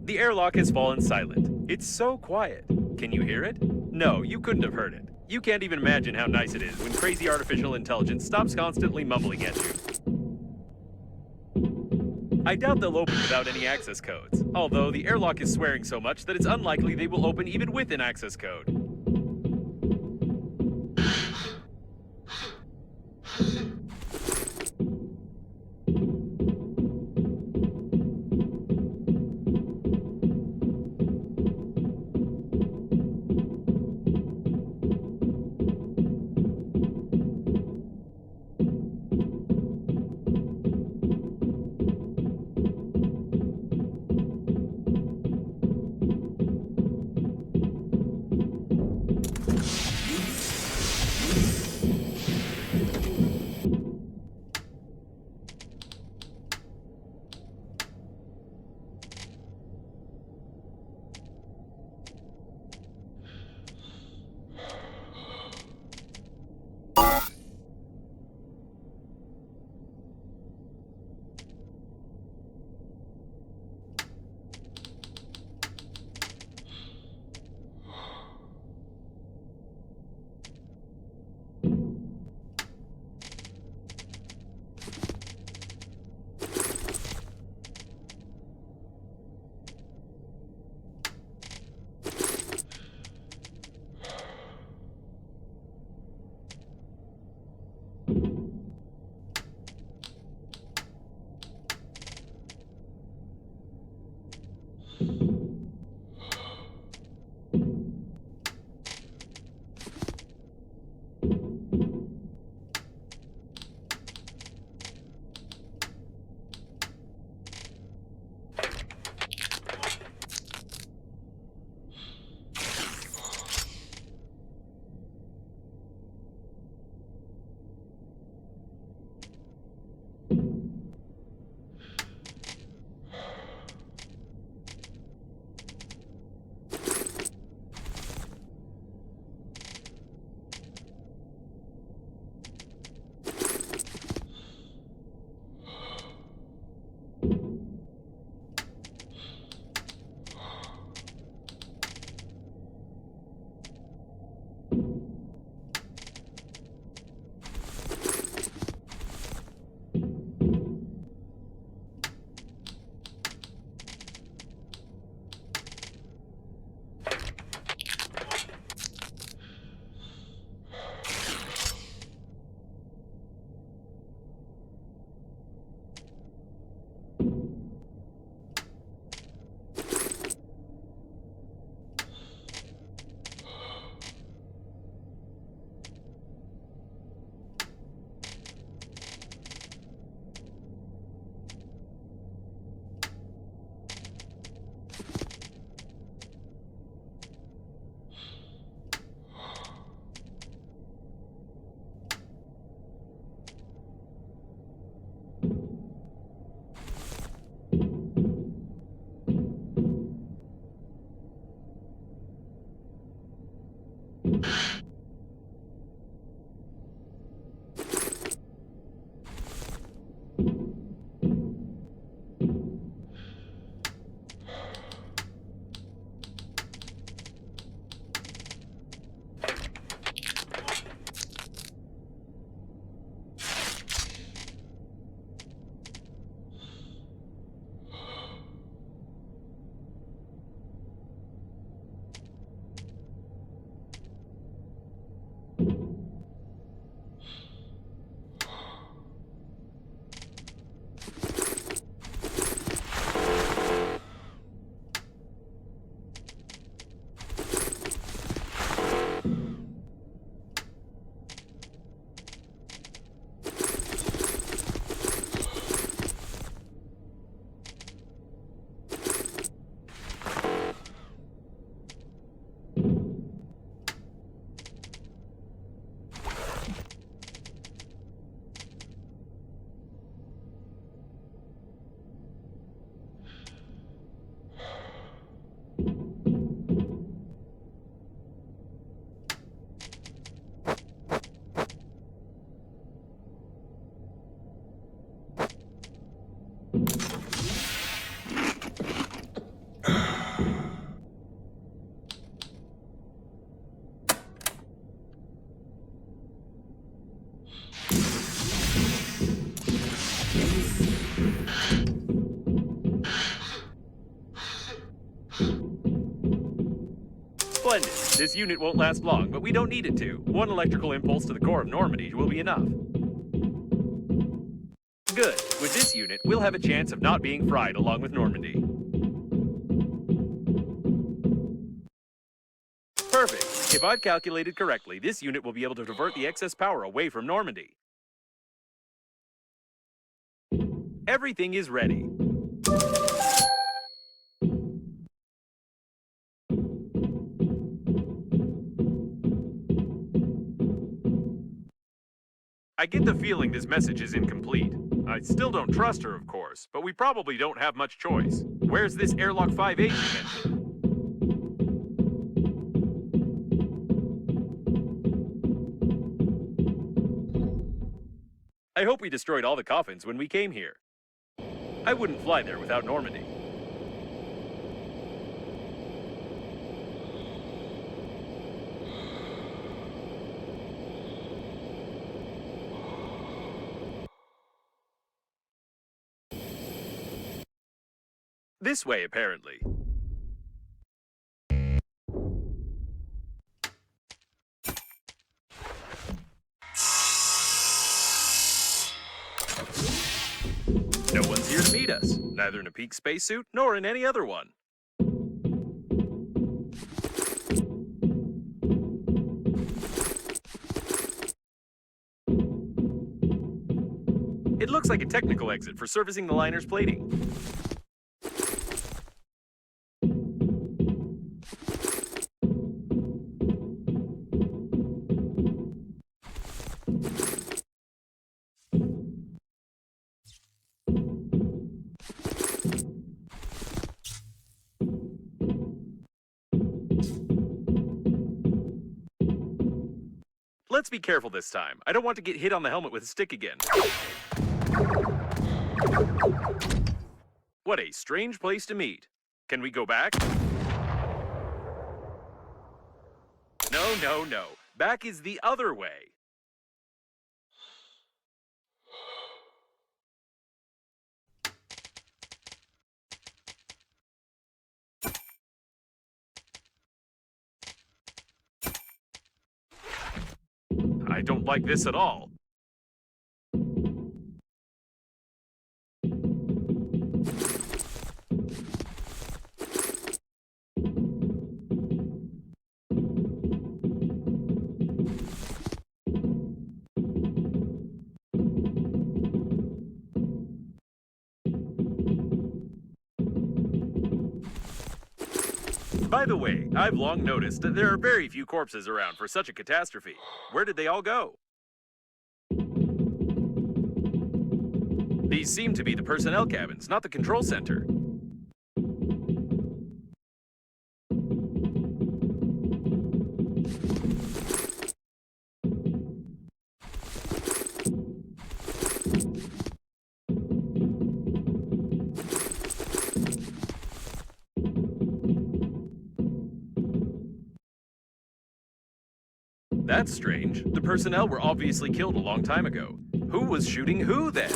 A: The airlock has fallen silent. It's so quiet. Can you hear it? No, you couldn't have heard it. You can't even imagine how nice it is when crazy artificial intelligence stops constantly mumbling at you. I doubt they'll open without any access codes, although the airlock is swearing so much that it's unlikely they will open even with an access code. This unit won't last long, but we don't need it to. One electrical impulse to the core of Normandy will be enough. Good. With this unit, we'll have a chance of not being fried along with Normandy. Perfect. If I've calculated correctly, this unit will be able to divert the excess power away from Normandy. Everything is ready. I get the feeling this message is incomplete. I still don't trust her, of course, but we probably don't have much choice. Where's this airlock 5A you mentioned? I hope we destroyed all the coffins when we came here. I wouldn't fly there without Normandy. This way, apparently. No one's here to meet us, neither in a peak spacesuit nor in any other one. It looks like a technical exit for servicing the liner's plating. Let's be careful this time. I don't want to get hit on the helmet with a stick again. What a strange place to meet. Can we go back? No, no, no. Back is the other way. I don't like this at all. By the way, I've long noticed that there are very few corpses around for such a catastrophe. Where did they all go? These seem to be the personnel cabins, not the control center. That's strange. The personnel were obviously killed a long time ago. Who was shooting who then?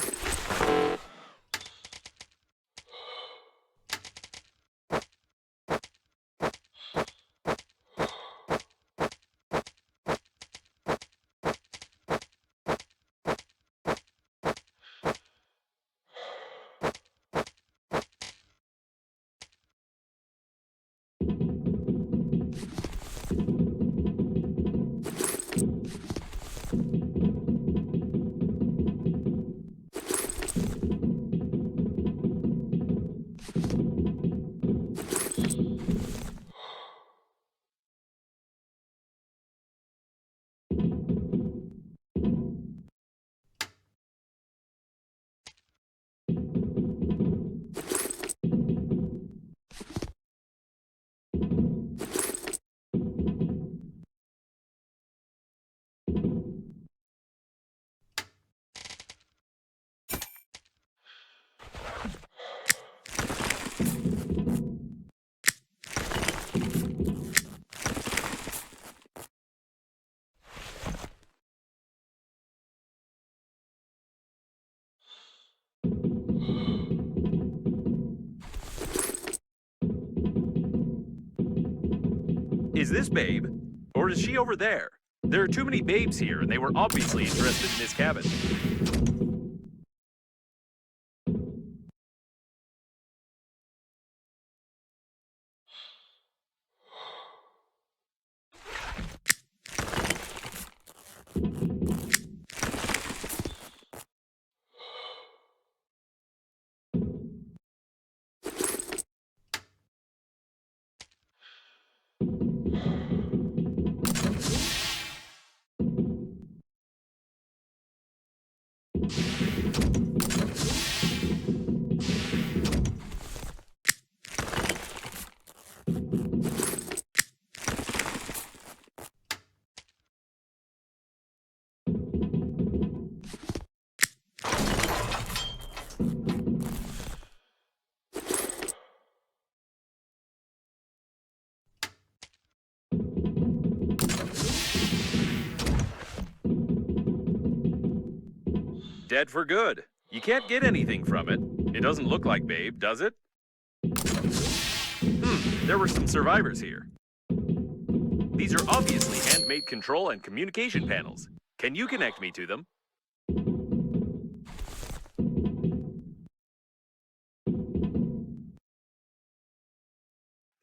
A: this Babe? Or is she over there? There are too many babes here, and they were obviously interested in this cabin. Dead for good. You can't get anything from it. It doesn't look like Babe, does it? There were some survivors here. These are obviously handmade control and communication panels. Can you connect me to them?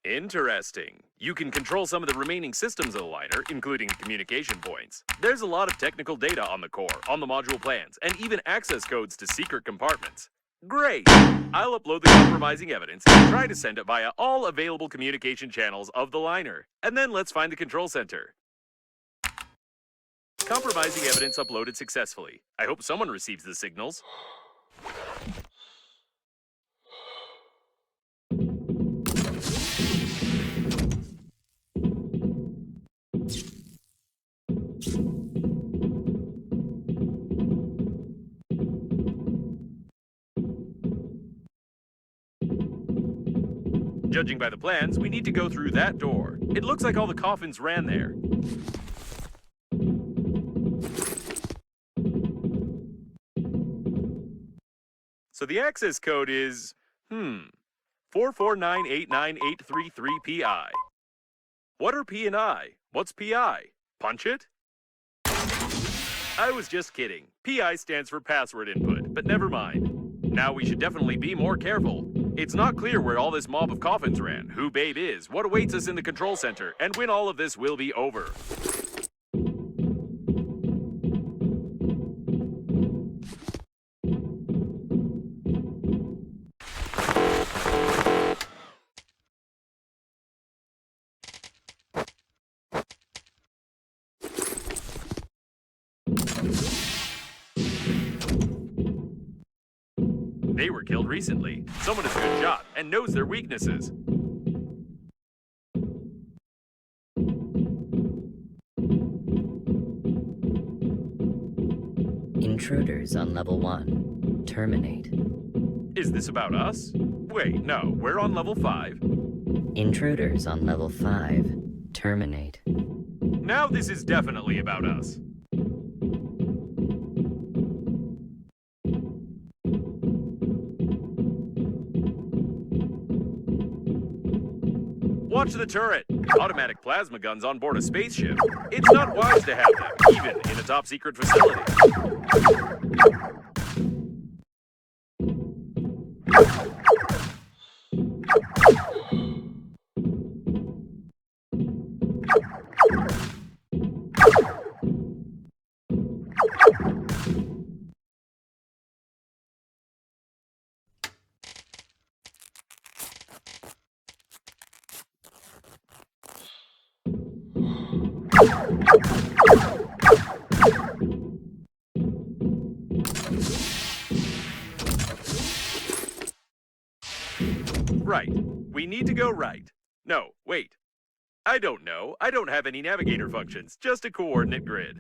A: Interesting. You can control some of the remaining systems of the liner, including communication points. There's a lot of technical data on the core, on the module plans, and even access codes to secret compartments. Great! I'll upload the compromising evidence and try to send it via all available communication channels of the liner. And then let's find the control center. Compromising evidence uploaded successfully. I hope someone receives the signals. Judging by the plans, we need to go through that door. It looks like all the coffins ran there. So the access code is, 449898333PI. What are P and I? What's PI? Punch it? I was just kidding. PI stands for password input, but never mind. Now we should definitely be more careful. It's not clear where all this mob of coffins ran, who Babe is, what awaits us in the control center, and when all of this will be over. They were killed recently. Someone is a good shot and knows their weaknesses.
E: Intruders on level 1. Terminate.
A: Is this about us? Wait, no, we're on level 5.
E: Intruders on level 5. Terminate.
A: Now this is definitely about us. Watch the turret. Automatic plasma guns on board a spaceship. It's not wise to have them, even in a top-secret facility. Right. We need to go right. No, wait. I don't know. I don't have any navigator functions, just a coordinate grid.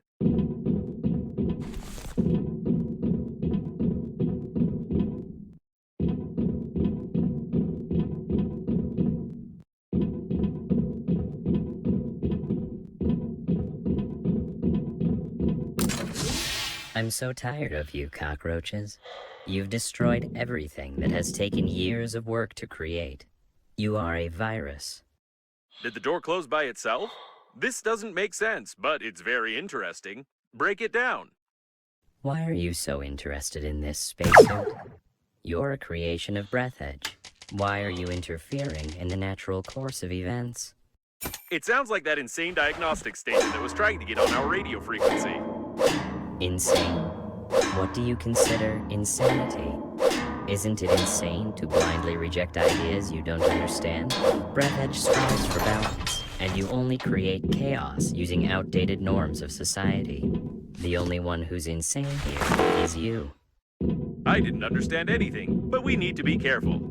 E: I'm so tired of you, cockroaches. You've destroyed everything that has taken years of work to create. You are a virus.
A: Did the door close by itself? This doesn't make sense, but it's very interesting. Break it down.
E: Why are you so interested in this spacesuit? You're a creation of Breathedge. Why are you interfering in the natural course of events?
A: It sounds like that insane diagnostic station that was trying to get on our radio frequency.
E: Insane? What do you consider insanity? Isn't it insane to blindly reject ideas you don't understand? Breathedge strives for balance, and you only create chaos using outdated norms of society. The only one who's insane here is you.
A: I didn't understand anything, but we need to be careful.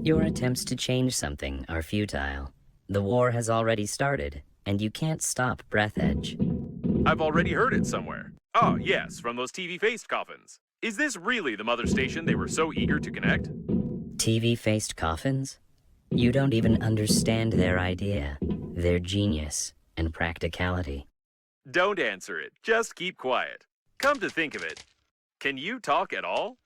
E: Your attempts to change something are futile. The war has already started, and you can't stop Breathedge.
A: I've already heard it somewhere. Oh, yes, from those TV-faced coffins. Is this really the mother station they were so eager to connect?
E: TV-faced coffins? You don't even understand their idea, their genius, and practicality.
A: Don't answer it. Just keep quiet. Come to think of it, can you talk at all?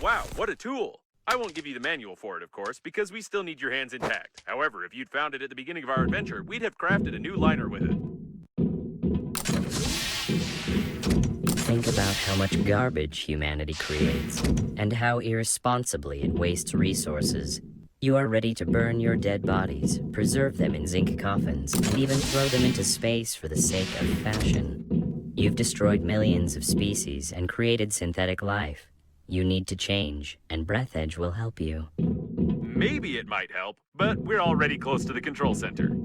A: Wow, what a tool! I won't give you the manual for it, of course, because we still need your hands intact. However, if you'd found it at the beginning of our adventure, we'd have crafted a new liner with it.
E: think about how much garbage humanity creates, and how irresponsibly it wastes resources. You are ready to burn your dead bodies, preserve them in zinc coffins, and even throw them into space for the sake of fashion. You've destroyed millions of species and created synthetic life. You need to change, and Breathedge will help you.
A: Maybe it might help, but we're already close to the control center.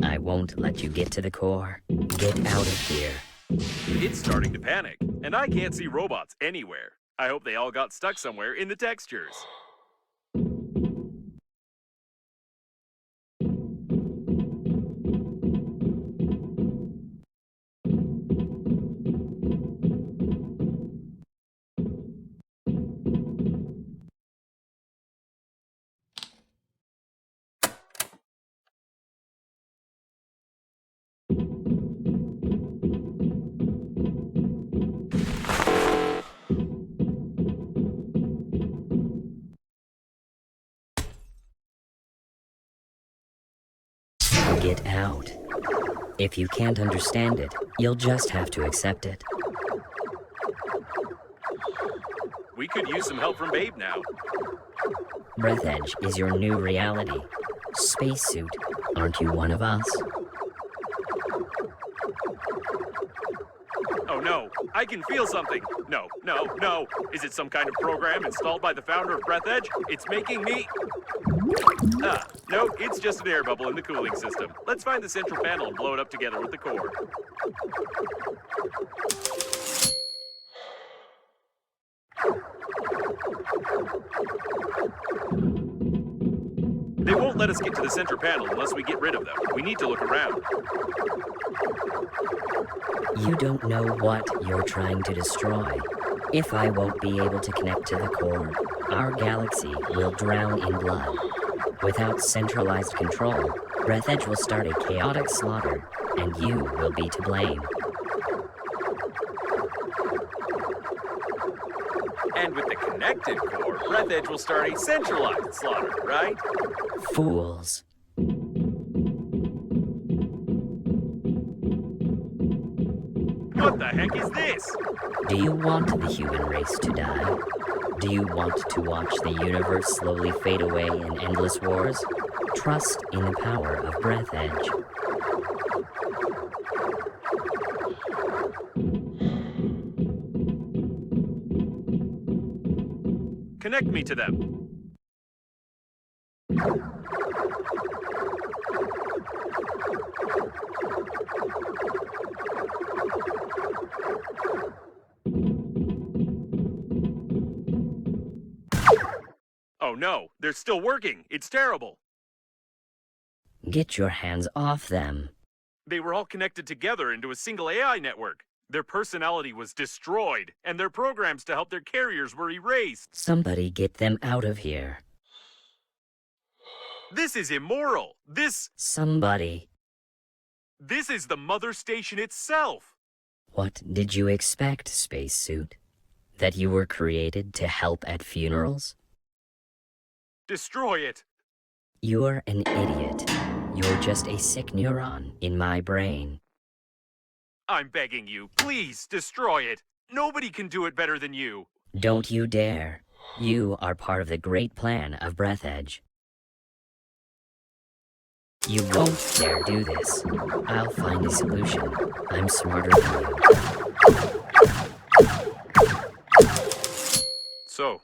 E: I won't let you get to the core. Get out of here.
A: It's starting to panic, and I can't see robots anywhere. I hope they all got stuck somewhere in the textures.
E: Get out. If you can't understand it, you'll just have to accept it.
A: We could use some help from Babe now.
E: Breathedge is your new reality. Spacesuit, aren't you one of us?
A: Oh no, I can feel something. No, no, no. Is it some kind of program installed by the founder of Breathedge? It's making me... no, it's just an air bubble in the cooling system. Let's find the central panel and blow it up together with the core. They won't let us get to the center panel unless we get rid of them. We need to look around.
E: You don't know what you're trying to destroy. If I won't be able to connect to the core, our galaxy will drown in blood. Without centralized control, Breathedge will start a chaotic slaughter, and you will be to blame.
A: And with the connected core, Breathedge will start a centralized slaughter, right?
E: Fools.
A: What the heck is this?
E: Do you want the human race to die? Do you want to watch the universe slowly fade away in endless wars? Trust in the power of Breathedge.
A: Connect me to them. Oh no, they're still working. It's terrible.
E: Get your hands off them.
A: They were all connected together into a single AI network. Their personality was destroyed, and their programs to help their carriers were erased.
E: Somebody get them out of here.
A: This is immoral.
E: Somebody.
A: This is the mother station itself.
E: What did you expect, spacesuit? That you were created to help at funerals?
A: Destroy it.
E: You're an idiot. You're just a sick neuron in my brain.
A: I'm begging you, please destroy it. Nobody can do it better than you.
E: Don't you dare. You are part of the great plan of Breathedge. You won't dare do this. I'll find a solution. I'm smarter than you.
A: So,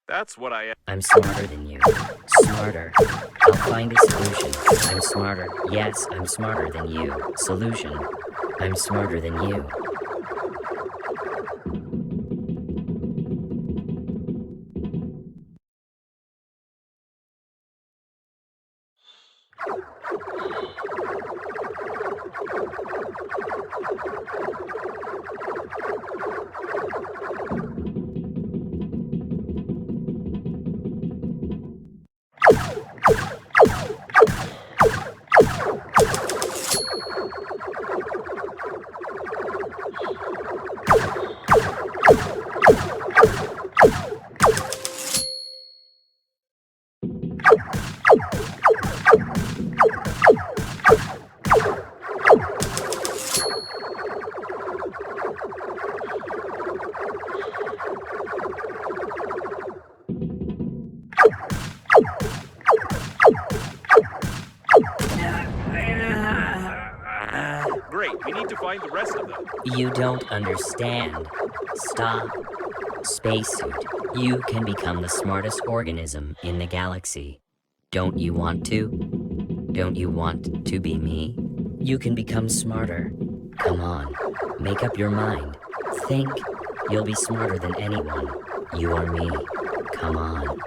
A: that's what I am.
E: I'm smarter than you. Smarter. I'll find a solution. I'm smarter. Yes, I'm smarter than you. Solution. I'm smarter than you.
A: Great, we need to find the rest of them.
E: You don't understand. Stop. Spacesuit, you can become the smartest organism in the galaxy. Don't you want to? Don't you want to be me? You can become smarter. Come on, make up your mind. Think. You'll be smarter than anyone. You or me. Come on.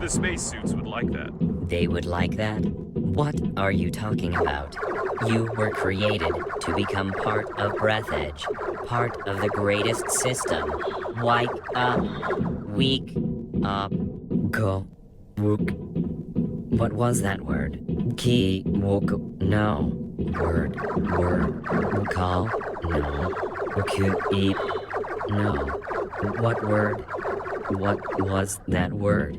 A: The spacesuits would like that.
E: They would like that? What are you talking about? You were created to become part of Breathedge, part of the greatest system. Wake up. Wake up. Go. Wook. What was that word? Ki. Wook. No. Word. Call. No. Eat. No. What word? What was that word?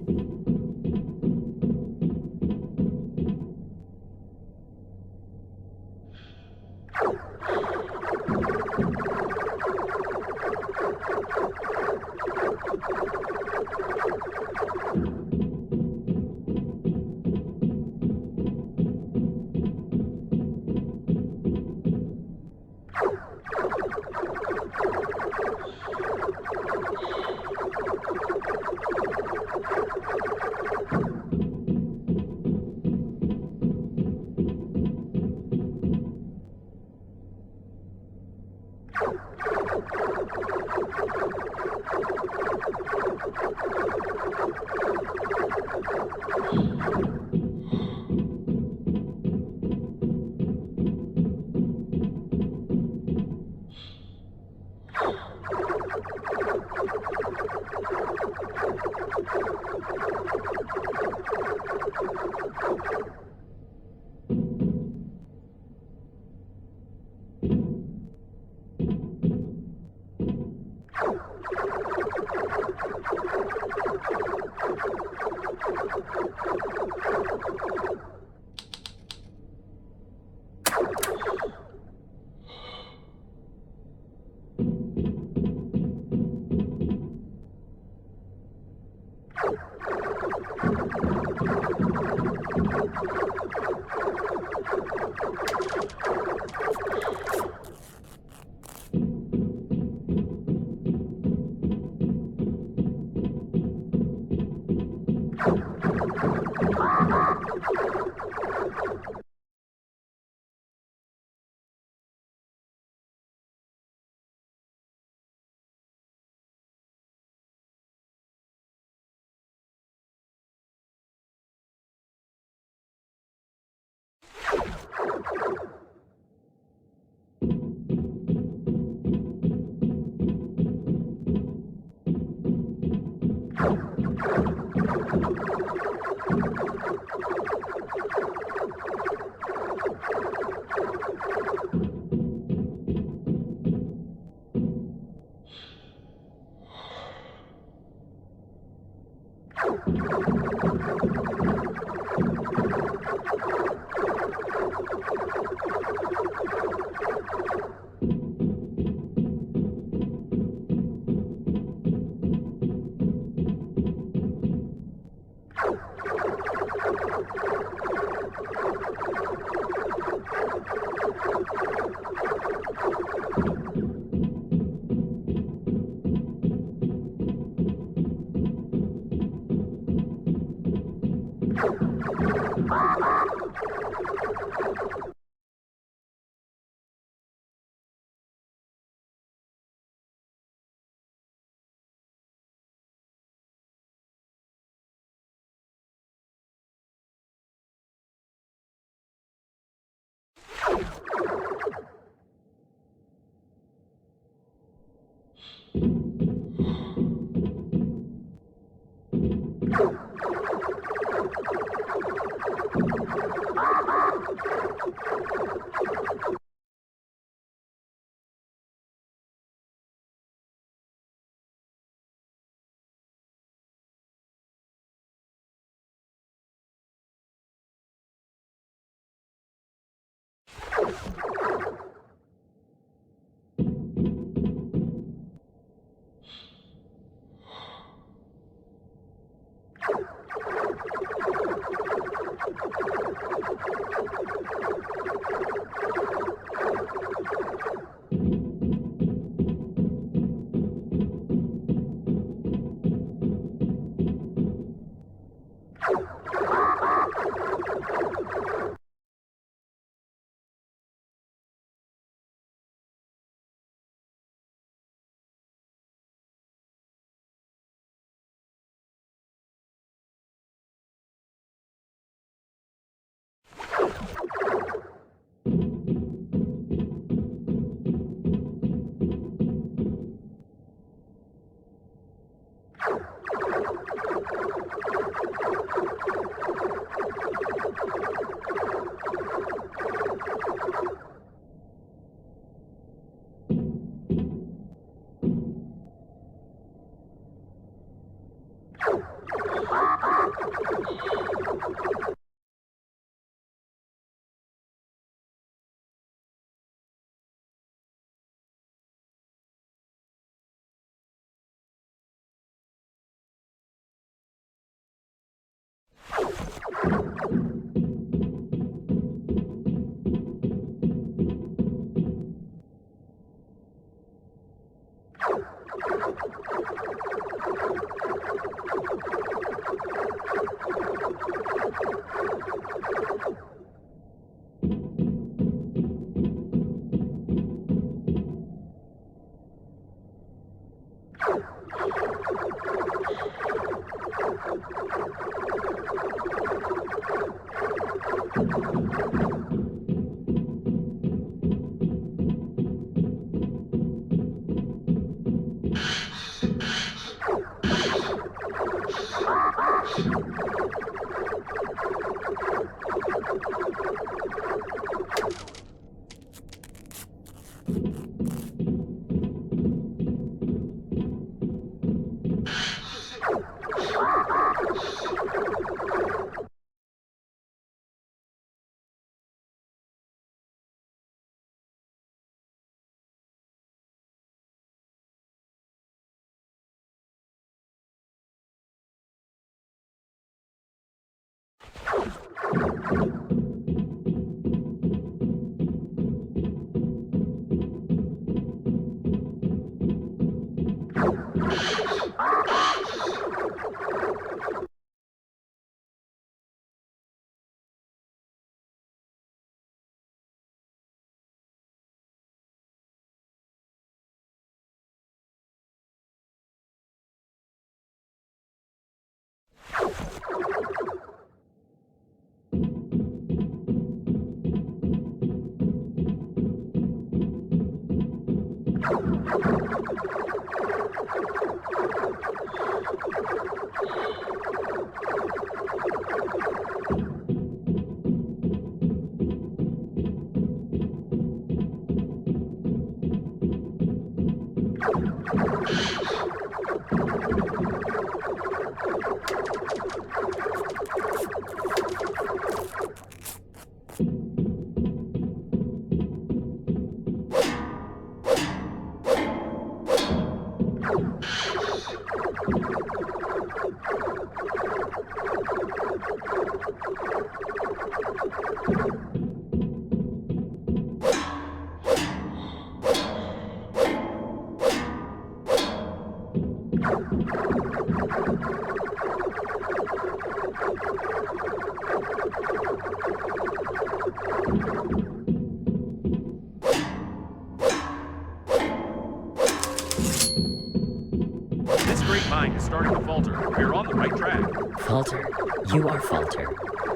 A: This great mind is starting to falter. We're on the right track.
E: Falter? You are Falter.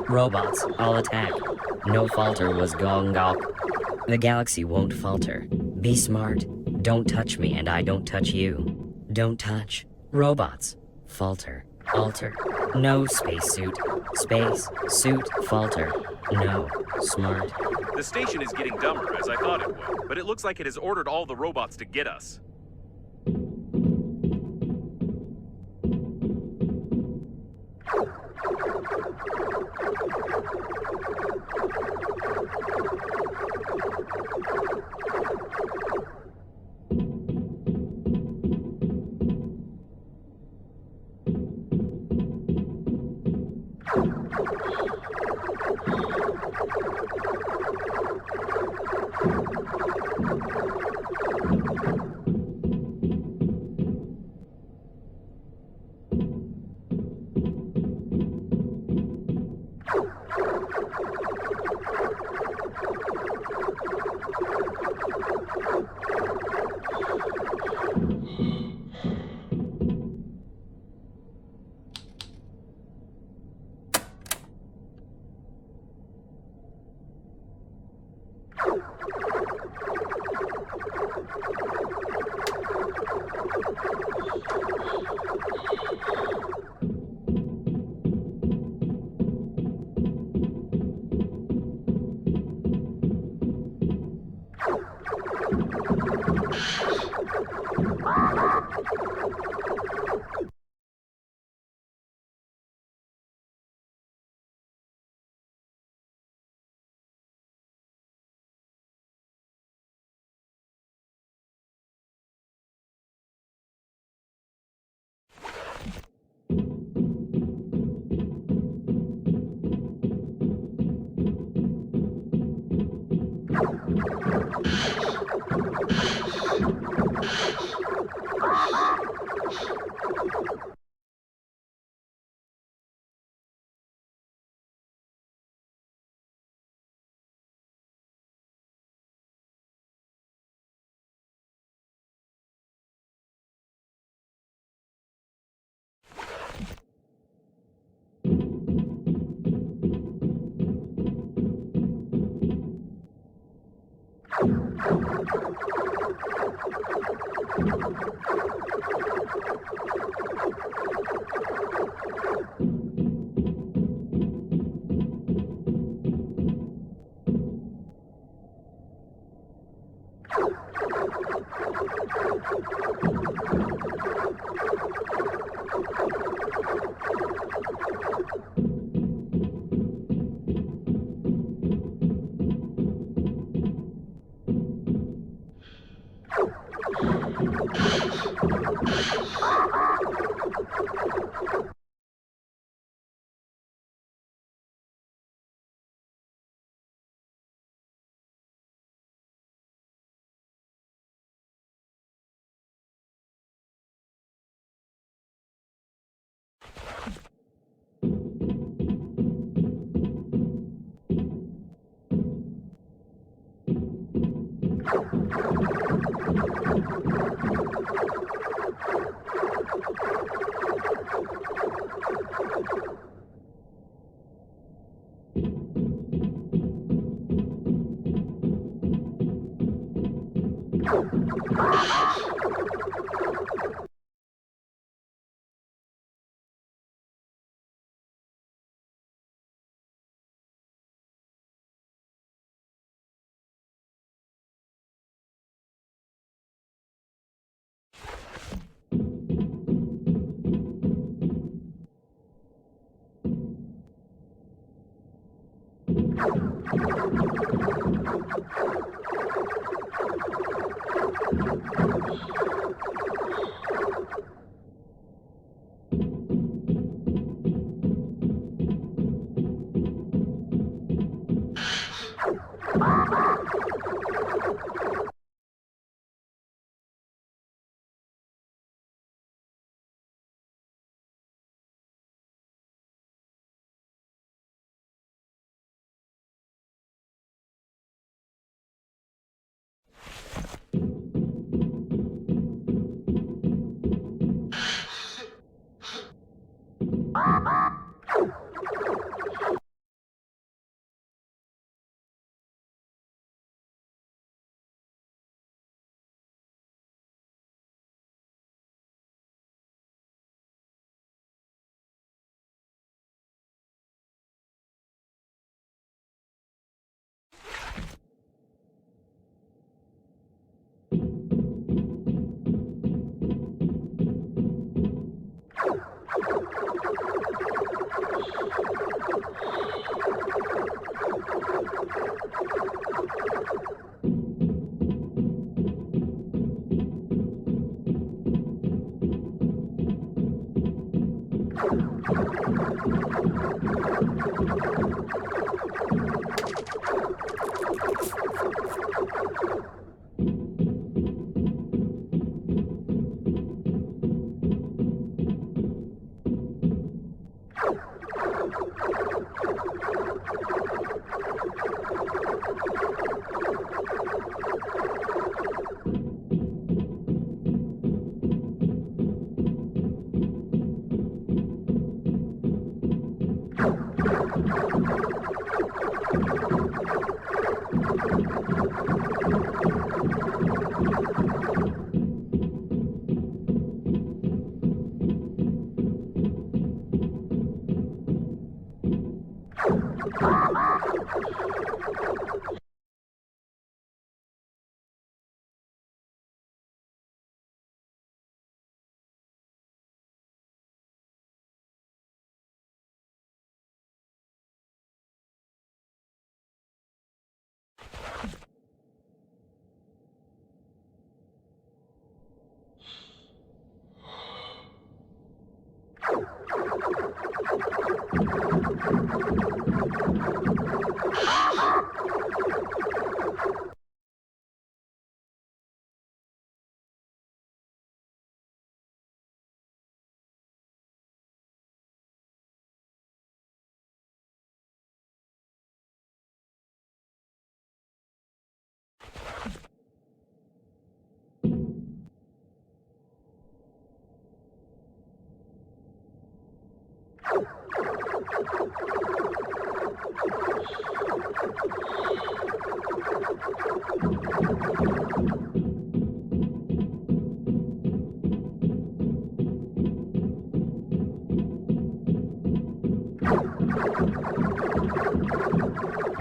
E: Robots, all attack. No Falter was Gongok. The galaxy won't falter. Be smart. Don't touch me and I don't touch you. Don't touch. Robots. Falter. Alter. No spacesuit. Space. Suit. Falter. No. Smart.
A: The station is getting dumber, as I thought it would, but it looks like it has ordered all the robots to get us.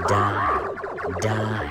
E: Die, die.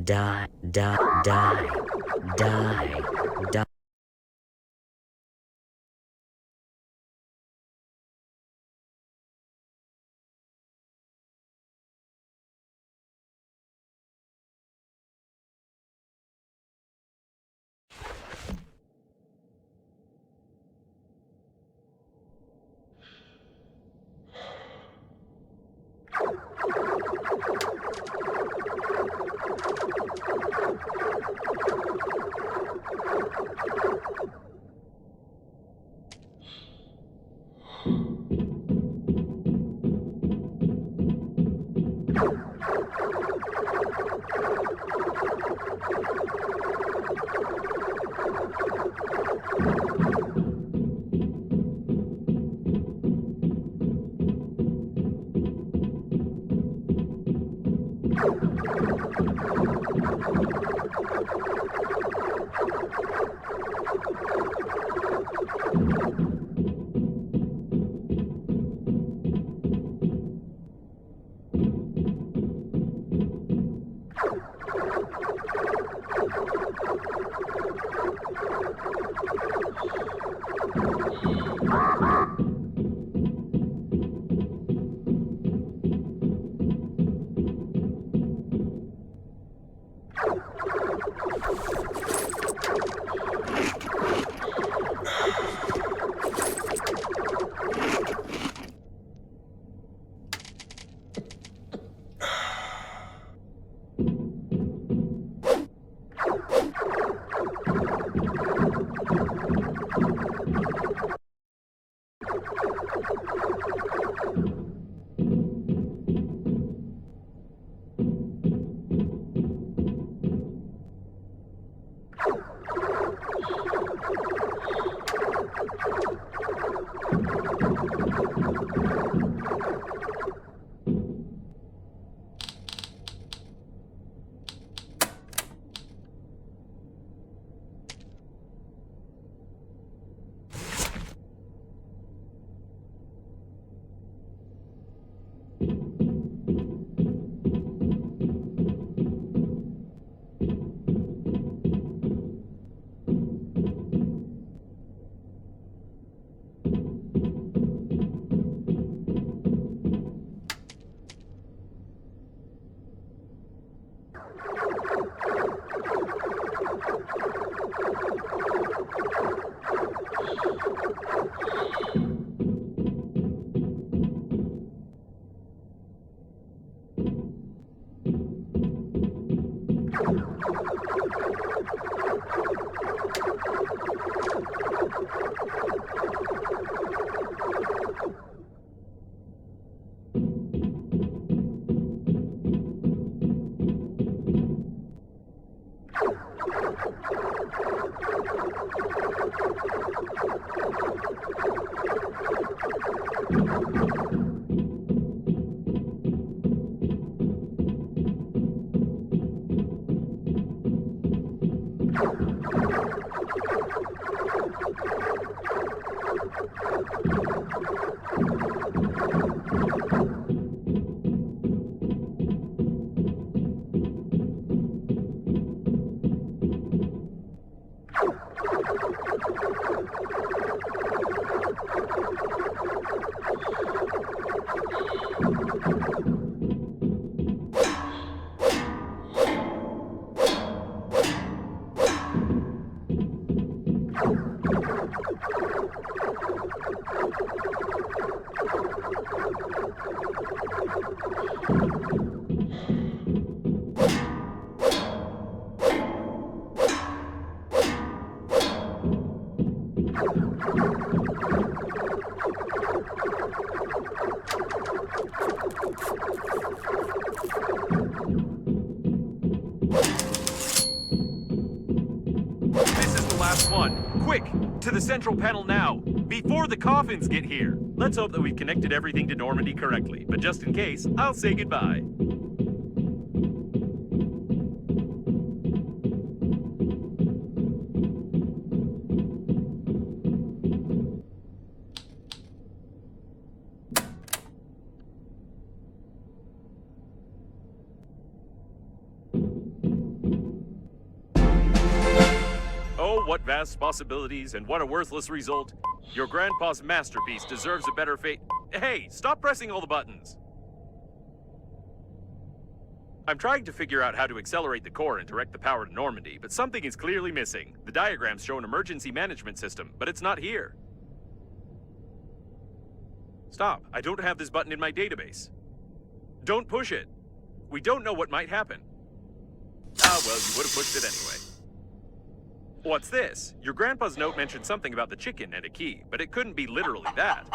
E: Die, die, die, die, die.
A: Quick! To the central panel now! Before the coffins get here! Let's hope that we've connected everything to Normandy correctly, but just in case, I'll say goodbye. Oh, what vast possibilities, and what a worthless result. Your grandpa's masterpiece deserves a better fate. Hey, stop pressing all the buttons. I'm trying to figure out how to accelerate the core and direct the power to Normandy, but something is clearly missing. The diagrams show an emergency management system, but it's not here. Stop, I don't have this button in my database. Don't push it. We don't know what might happen. Ah, well, you would have pushed it anyway. What's this? Your grandpa's note mentioned something about the chicken and a key, but it couldn't be literally that.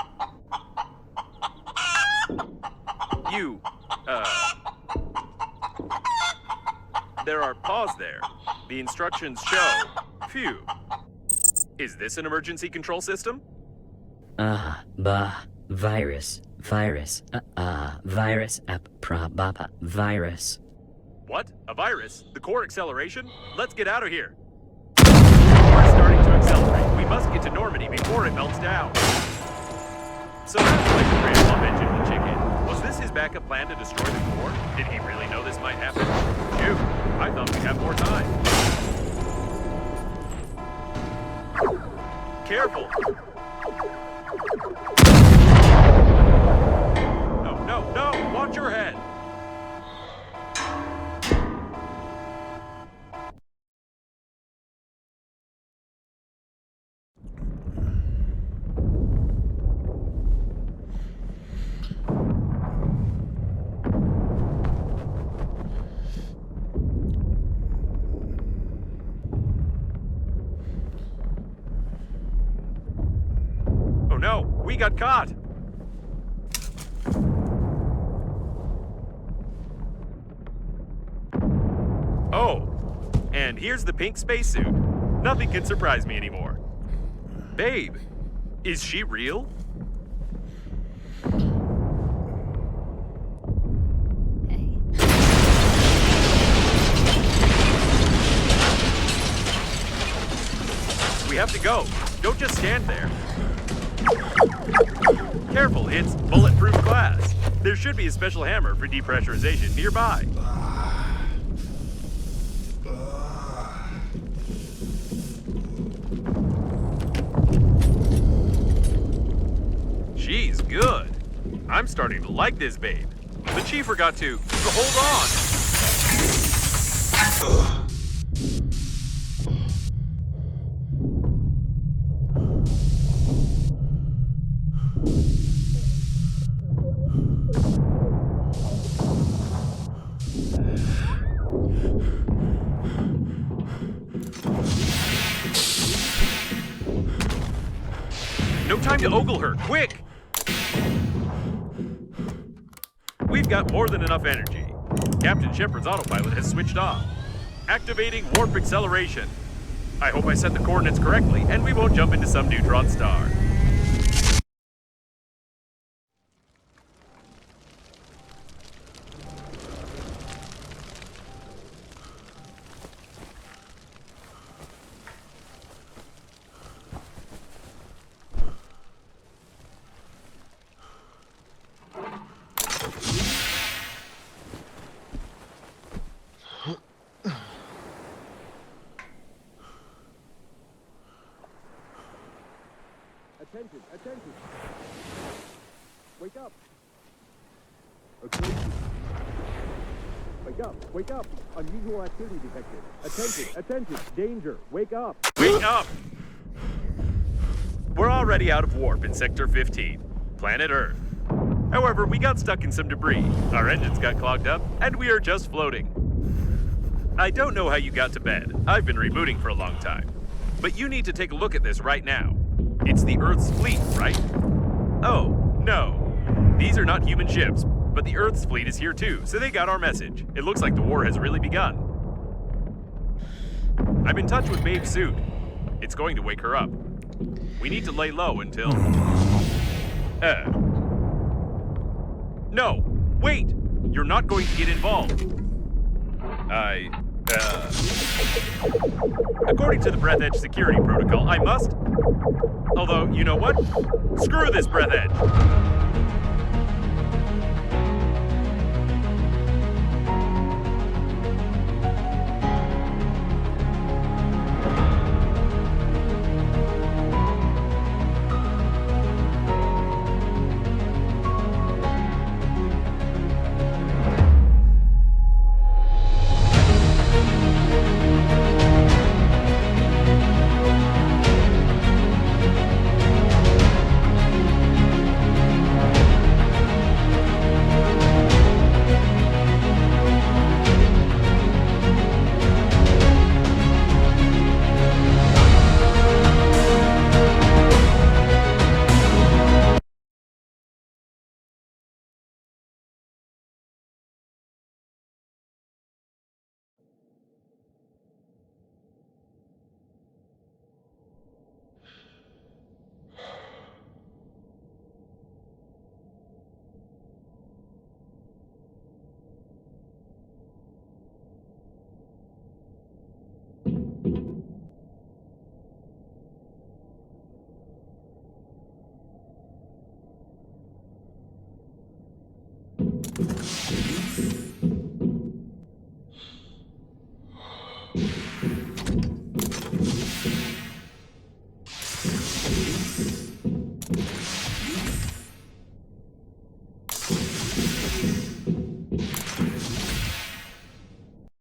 A: There are paws there. The instructions show. Phew. Is this an emergency control system?
E: Virus. Virus. Virus.
A: What? A virus? The core acceleration? Let's get out of here. We're starting to accelerate. We must get to Normandy before it melts down. So that's like the grandpa mentioned the chicken. Was this his backup plan to destroy the core? Did he really know this might happen? Shoot, I thought we'd have more time. Careful! No, watch your head! Oh no, we got caught! Oh, and here's the pink spacesuit. Nothing can surprise me anymore. Babe, is she real?
E: Hey.
A: We have to go. Don't just stand there. Careful, it's bulletproof glass. There should be a special hammer for depressurization nearby. She's good. I'm starting to like this babe. But she forgot to hold on. No time to ogle her, quick! We've got more than enough energy. Captain Shepard's autopilot has switched off. Activating warp acceleration. I hope I set the coordinates correctly, and we won't jump into some neutron star.
F: Attention! Wake up! Okay. Wake up! Unusual activity detected. Attention! Danger! Wake up!
A: Wake up! We're already out of warp in Sector 15, planet Earth. However, we got stuck in some debris, our engines got clogged up, and we are just floating. I don't know how you got to bed. I've been rebooting for a long time. But you need to take a look at this right now. It's the Earth's fleet, right? Oh, no. These are not human ships, but the Earth's fleet is here too, so they got our message. It looks like the war has really begun. I'm in touch with Babe's suit. It's going to wake her up. We need to lay low until... No! Wait! You're not going to get involved. According to the Breathedge security protocol, I must... Although, you know what? Screw this Breathedge!